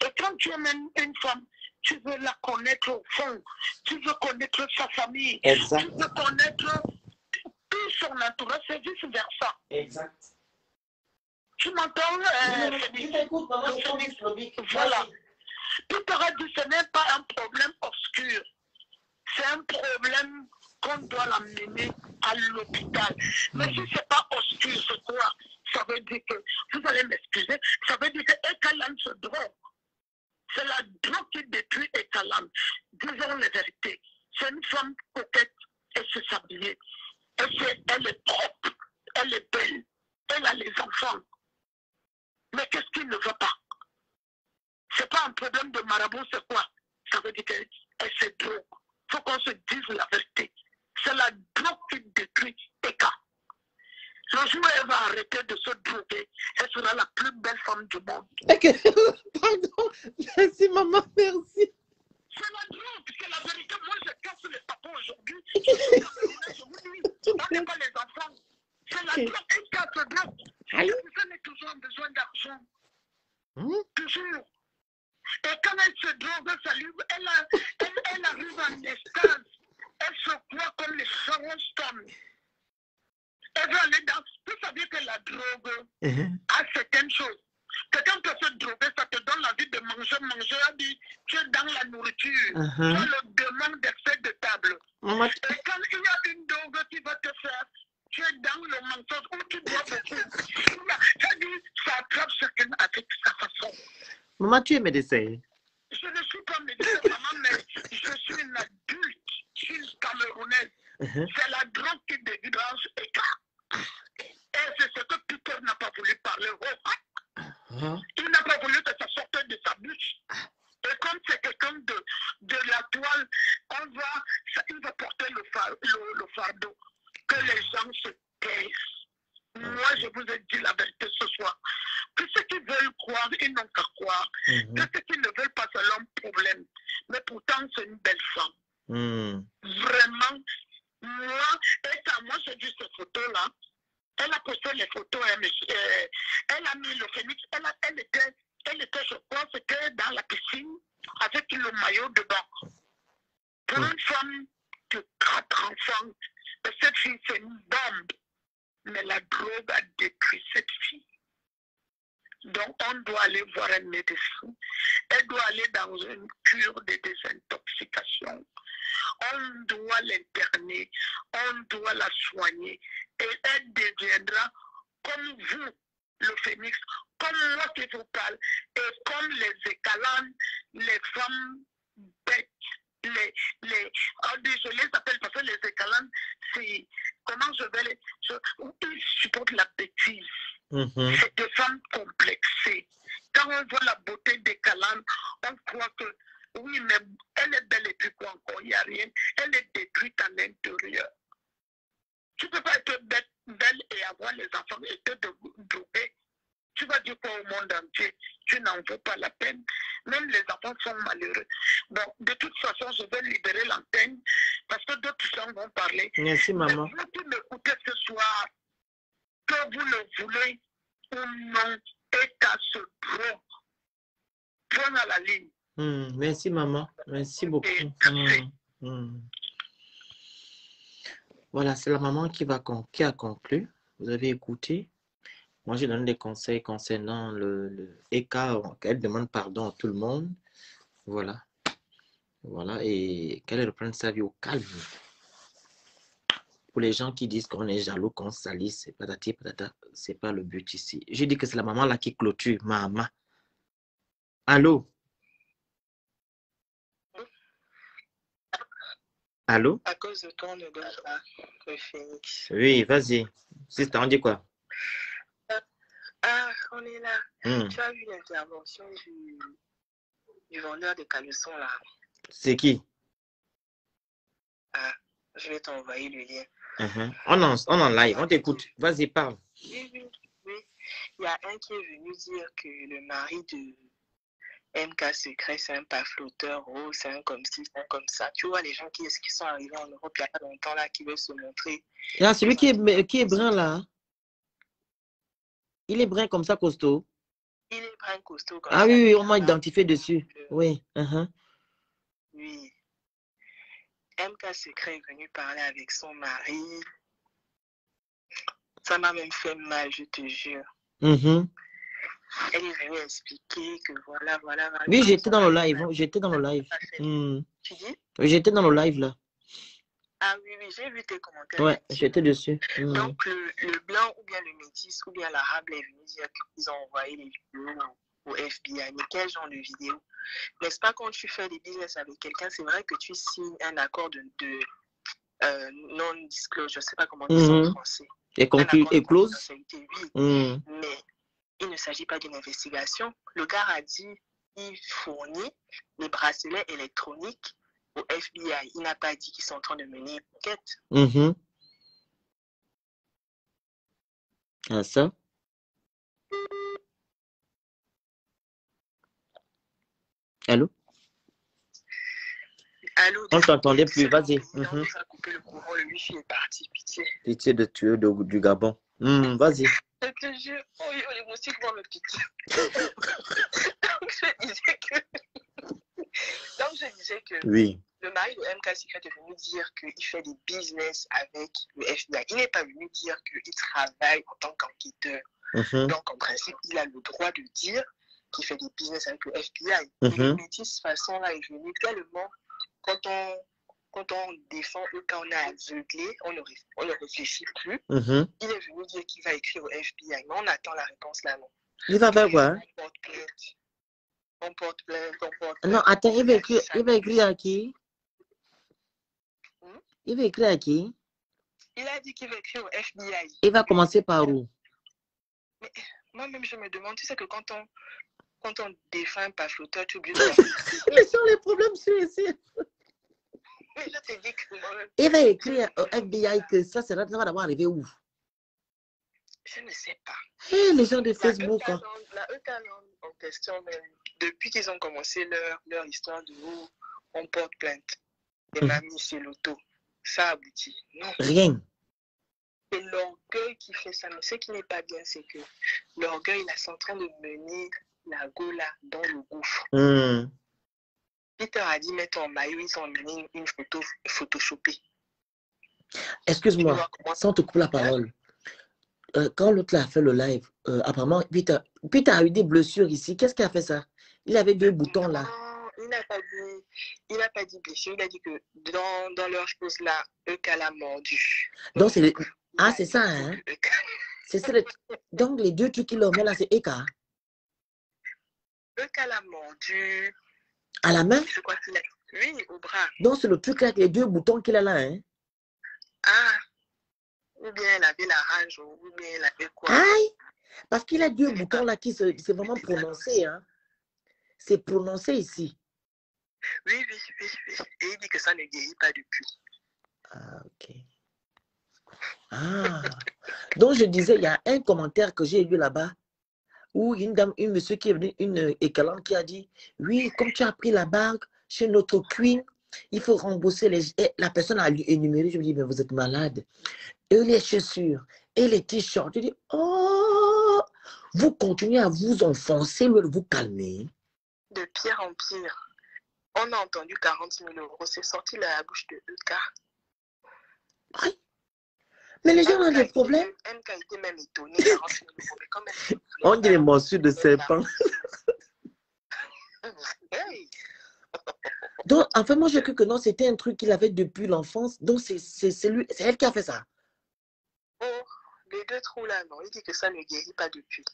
Et quand tu aimes une femme, tu veux la connaître au fond. Tu veux connaître sa famille. Exact. Tu veux connaître tout son entourage. C'est vice-versa. Exact. Tu m'entends, Je t'écoute, maman, je comprends le bic. Voilà. Peter a dit, ce n'est pas un problème obscur. C'est un problème qu'on doit l'amener à l'hôpital. Mais si ce n'est pas obscur, c'est quoi? Ça veut dire que, vous allez m'excuser, ça veut dire que Ekalan se drogue. C'est la drogue qui détruit Ekalan. Disons la vérité. C'est une femme coquette, elle sait s'habiller. Elle est propre, elle est belle, elle a les enfants. Mais qu'est-ce qu'il ne veut pas? C'est pas un problème de marabout, c'est quoi? Ça veut dire qu'elle se drogue. Il faut qu'on se dise la vérité. C'est la drogue qui détruit Eka. Le jour où elle va arrêter de se droguer, elle sera la plus belle femme du monde. Pardon. Merci, maman, merci. C'est la drogue, c'est la vérité. Moi, je casse les papas aujourd'hui. Je vous dis, on n'est pas les enfants. C'est la drogue qui casse le drogue. La personne a toujours besoin d'argent. Toujours. Et quand elle se drogue, elle arrive en extase. Elle se croit comme les Sharon Stone. Elle veut aller dans. Vous savez que la drogue a certaines choses. Que quand tu se droguer, ça te donne l'envie de manger. Elle dit, tu es dans la nourriture. Tu as le demande d'excès de table. Et quand il y a une drogue qui va te faire, tu es dans le mensonge où tu dois beaucoup. Ça dit, ça attrape chacun avec sa façon. Maman, tu es médecin? Je ne suis pas médecin, maman, mais je suis une adulte. Je suis une Camerounaise. C'est la drogue qui dégrange Eka. Et c'est ce que Peter n'a pas voulu parler. Il n'a pas voulu que ça sorte de sa bouche. Et comme c'est quelqu'un de la toile, il va porter le fardeau. Que les gens se taisent. Moi, je vous ai dit la vérité ce soir. Que ceux qui veulent croire, ils n'ont qu'à croire. Que ceux qui ne veulent pas, c'est leur problème. Mais pourtant, c'est une belle femme. Vraiment, moi, j'ai vu ces photos-là. Elle a posté les photos, elle a mis le phénix, elle était, je crois, c'était dans la piscine avec le maillot de bain. Pour une femme de 4 enfants, cette fille, c'est une bombe. Mais la drogue a détruit cette fille. Donc, on doit aller voir un médecin. Elle doit aller dans une cure de désintoxication. On doit l'interner. On doit la soigner. Et elle deviendra comme vous, le phénix, comme moi qui vous parle, et comme les écalanes, les femmes bêtes, je les appelle parce que les écalanes, c'est, comment je vais ils supportent la bêtise. C'est des femmes complexées. Quand on voit la beauté des calanes, on croit que, oui, mais elle est belle et puis quoi encore, il n'y a rien. Elle est détruite à l'intérieur. Tu ne peux pas être belle et avoir les enfants et te droguer. Tu vas dire quoi au monde entier? Tu n'en veux pas la peine. Même les enfants sont malheureux. Bon, de toute façon, je vais libérer l'antenne parce que d'autres gens vont parler. Merci, maman. Mais vous qui m'écoutez ce soir, que vous le voulez ou non, est à ce drogue. Point à la ligne. Merci, maman. Merci beaucoup. Voilà, c'est la maman qui a conclu. Vous avez écouté. Moi, j'ai donné des conseils concernant le écart, qu'elle demande pardon à tout le monde. Voilà. Voilà. Et qu'elle reprenne sa vie au calme. Pour les gens qui disent qu'on est jaloux, qu'on se salisse, c'est patati patata, c'est pas le but ici. Je dis que c'est la maman là qui clôture. Maman. Allô? Allô? À cause de toi, on ne donne pas le phénix. Oui, vas-y. Sister, on dit quoi? Ah, on est là. Hmm. Tu as vu l'intervention du vendeur de caleçons là? C'est qui? Ah, je vais t'envoyer le lien. On en live, on t'écoute. Vas-y, parle. Oui, oui, oui. Il y a un qui est venu dire que le mari de MK Secret, c'est un pas flotteur, oh, c'est un comme ci, c'est un comme ça. Tu vois, les gens qui sont arrivés en Europe il y a pas longtemps là, qui veulent se montrer. Là, celui qui est brun là. Il est brun comme ça, costaud. Il est brun costaud comme ah ça. Ah oui, on m'a identifié dessus. Oui. Oui. MK Secret est venu parler avec son mari. Ça m'a même fait mal, je te jure. Elle est venue expliquer que voilà. Oui, j'étais dans le live. J'étais dans le live. Tu dis? J'étais dans le live là. Ah oui, j'ai vu tes commentaires. Ouais, j'étais dessus. Donc, le blanc ou bien le métis ou bien l'arabe est venu dire qu'ils ont envoyé les vidéos au FBI. Mais quel genre de vidéo? N'est-ce pas quand tu fais des business avec quelqu'un, c'est vrai que tu signes un accord de non-disclosure, je ne sais pas comment dire ça en français. Et close? Oui. Mais il ne s'agit pas d'une investigation. Le gars a dit qu'il fournit les bracelets électroniques au FBI. Il n'a pas dit qu'ils sont en train de mener une enquête. Ah, ça? Allô? Allô? On ne t'entendait plus, vas-y. On a coupé le courant, le wifi est parti, pitié. Pitié de tuer du Gabon. Vas-y. Je te jure, oh, les moustiques vont me piquer. Donc je disais que oui. Le mari de MK Secret est venu dire qu'il fait des business avec le FBI. Il n'est pas venu dire qu'il travaille en tant qu'enquêteur. Donc, en principe, il a le droit de dire qu'il fait des business avec le FBI. Et le métis façon-là est venu tellement quand on défend eux, quand on est aveuglé, on ne réfléchit plus. Il est venu dire qu'il va écrire au FBI. Mais on attend la réponse là, non. Il va faire quoi? On porte plainte. Non, attends, il va écrire à qui? Il va écrire à qui? Il a dit qu'il va écrire au FBI. Il va commencer par où? Mais moi-même, je me demande, tu sais que quand on défend un pafloteur, tu oublies de... Quels sont les problèmes sur ici? Mais je te dis que moi-même... Il va écrire au FBI que ça va d'abord arriver où? Je ne sais pas. Hey, les gens de Facebook. La E-Talent en question, même, depuis qu'ils ont commencé leur histoire de où on porte plainte, et mamie, c'est l'auto. Ça aboutit. Non. Rien. C'est l'orgueil qui fait ça. Mais ce qui n'est pas bien, c'est que l'orgueil, là, c'est en train de mener la Gola dans le gouffre. Peter a dit, mettre en maillot, ils ont mené une photo photoshopée. Excuse-moi, sans te couper la parole. Quand l'autre a fait le live, apparemment, Peter a eu des blessures ici. Qu'est-ce qu'il a fait ça? Il avait 2 boutons là. Il n'a pas dit blessure. Il a dit que dans leur chose là, Euka l'a mordu. Donc, c'est Ah, c'est ça, hein? C'est ça. Donc, les 2 trucs qu'il a mis là, c'est Eka. Euka l'a mordu. À la main? Je crois qu'il a... Oui, au bras. Donc, c'est le truc là avec les 2 boutons qu'il a là, hein? Ah! Ou bien elle avait la rage, ou bien elle avait quoi? Aïe! Parce qu'il a 2 boutons là qui c'est vraiment prononcé, hein? C'est prononcé ici. Oui. Et il dit que ça ne guérit pas depuis. Ah, ok. Ah! Donc, je disais, il y a un commentaire que j'ai lu là-bas où une monsieur qui est venu, une écalante qui a dit, oui, comme tu as pris la bague chez notre queen, il faut rembourser les... Et la personne a énuméré, je me dis, mais vous êtes malade. Et les chaussures, et les t-shirts. Je dis, oh, vous continuez à vous enfoncer, vous calmer. De pire en pire. On a entendu 40 000 €. C'est sorti de la bouche de Euka. Mais les gens ont des problèmes. MK était même étonné. Mais quand même, On dit les morsures de serpent. hey. Donc, en fait, moi, j'ai cru que non, c'était un truc qu'il avait depuis l'enfance. Donc, c'est elle qui a fait ça. Oh, les deux trous là, non. Il dit que ça ne guérit pas depuis.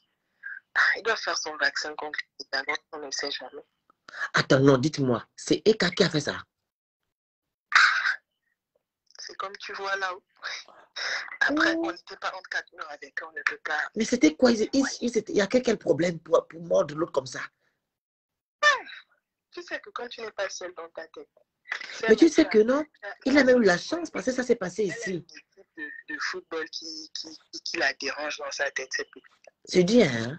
Il doit faire son vaccin contre le tétanos, on ne sait jamais. Attends, non, dites-moi. C'est Eka qui a fait ça. C'est comme tu vois là-haut. Après, on n'était pas entre quatre murs avec eux, on ne peut pas. Mais c'était quoi? Il y a quel problème pour mordre l'autre comme ça? Tu sais que quand tu n'es pas seul dans ta tête. Mais tu sais que non, il a même eu la chance parce que ça s'est passé ici. Il y a une équipe de football qui la dérange dans sa tête. C'est dit, hein?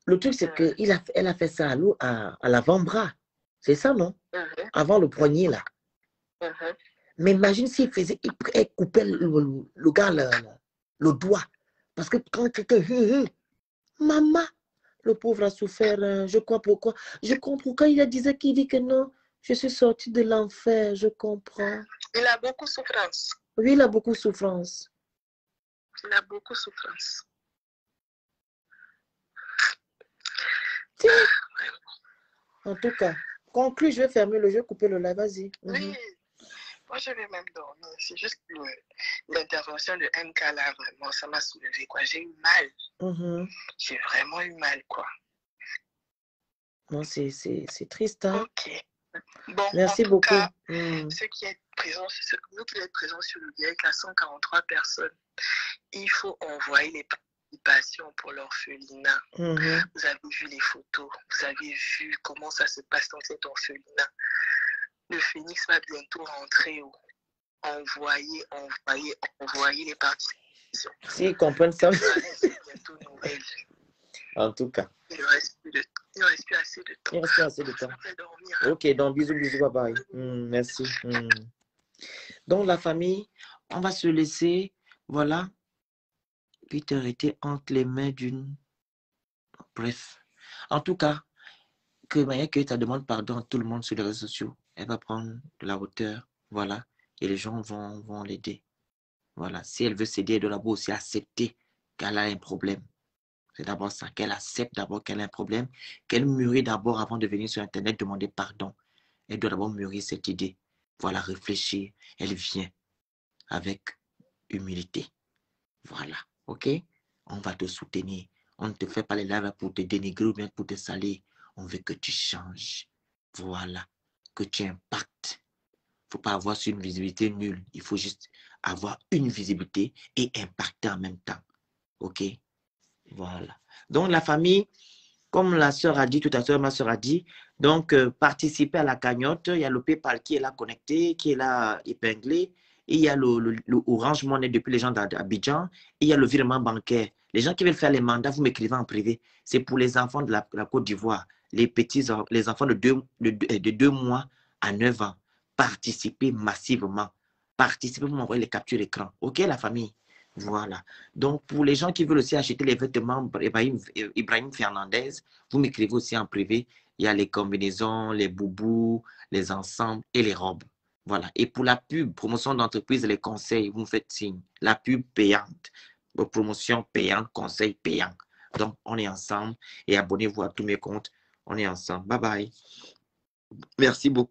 Le truc, c'est qu'elle a fait ça à l'avant-bras. C'est ça, non? Avant le poignet, là. Mais imagine s'il faisait, il coupait le gars, le doigt. Parce que quand quelqu'un, maman, le pauvre a souffert, je crois pourquoi. Je comprends quand il disait qu'il dit que non, je suis sorti de l'enfer, je comprends. Il a beaucoup de souffrance. Oui, il a beaucoup de souffrance. Il a beaucoup de souffrance. En tout cas, conclu, je vais fermer le jeu, couper le live, vas-y. Oui, moi je vais même dormir. C'est juste que l'intervention de MK là, vraiment, ça m'a soulevé, quoi. J'ai eu mal. J'ai vraiment eu mal, quoi. Non, c'est triste, hein? Ok. Bon, merci en beaucoup. Tout cas, ceux qui êtes présents, vous qui êtes présents sur le direct, à 143 personnes, il faut envoyer les participations pour l'orphelinat. Vous avez vu les photos, vous avez vu comment ça se passe dans cet orphelinat. Le Phénix va bientôt rentrer. Envoyer les participations. S'ils comprennent ça. C'est bientôt nouvelle. En tout cas. Il ne reste plus assez de temps. Il ne reste plus assez de temps. Ok, donc bisous, bye bye. Merci. Donc la famille, on va se laisser. Voilà. Peter était entre les mains d'une... Bref. En tout cas, que Maya Keta demande pardon à tout le monde sur les réseaux sociaux. Elle va prendre de la hauteur. Voilà. Et les gens vont l'aider. Voilà. Si elle veut s'aider, elle doit d'abord aussi accepter qu'elle a un problème. C'est d'abord ça, qu'elle accepte d'abord qu'elle a un problème, qu'elle mûrit d'abord avant de venir sur Internet demander pardon. Elle doit d'abord mûrir cette idée. Voilà, réfléchir. Elle vient avec humilité. Voilà, ok? On va te soutenir. On ne te fait pas les lives pour te dénigrer ou bien pour te salir. On veut que tu changes. Voilà, que tu impactes. Il ne faut pas avoir une visibilité nulle. Il faut juste avoir une visibilité et impacter en même temps. Ok? Voilà. Donc, la famille, comme la sœur a dit tout à l'heure, ma sœur a dit, donc, participer à la cagnotte. Il y a le PayPal qui est là connecté, qui est là épinglé. Et il y a le Orange Money depuis les gens d'Abidjan. Et il y a le virement bancaire. Les gens qui veulent faire les mandats, vous m'écrivez en privé. C'est pour les enfants de la Côte d'Ivoire. Les enfants de 2 mois à 9 ans. Participez massivement. Participez, vous m'envoyez les captures d'écran. OK, la famille? Voilà. Donc, pour les gens qui veulent aussi acheter les vêtements Ibrahim Fernandez, vous m'écrivez aussi en privé. Il y a les combinaisons, les boubous, les ensembles et les robes. Voilà. Et pour la pub, promotion d'entreprise, les conseils, vous me faites signe. La pub payante, promotion payante, conseil payant. Donc, on est ensemble et abonnez-vous à tous mes comptes. On est ensemble. Bye bye. Merci beaucoup.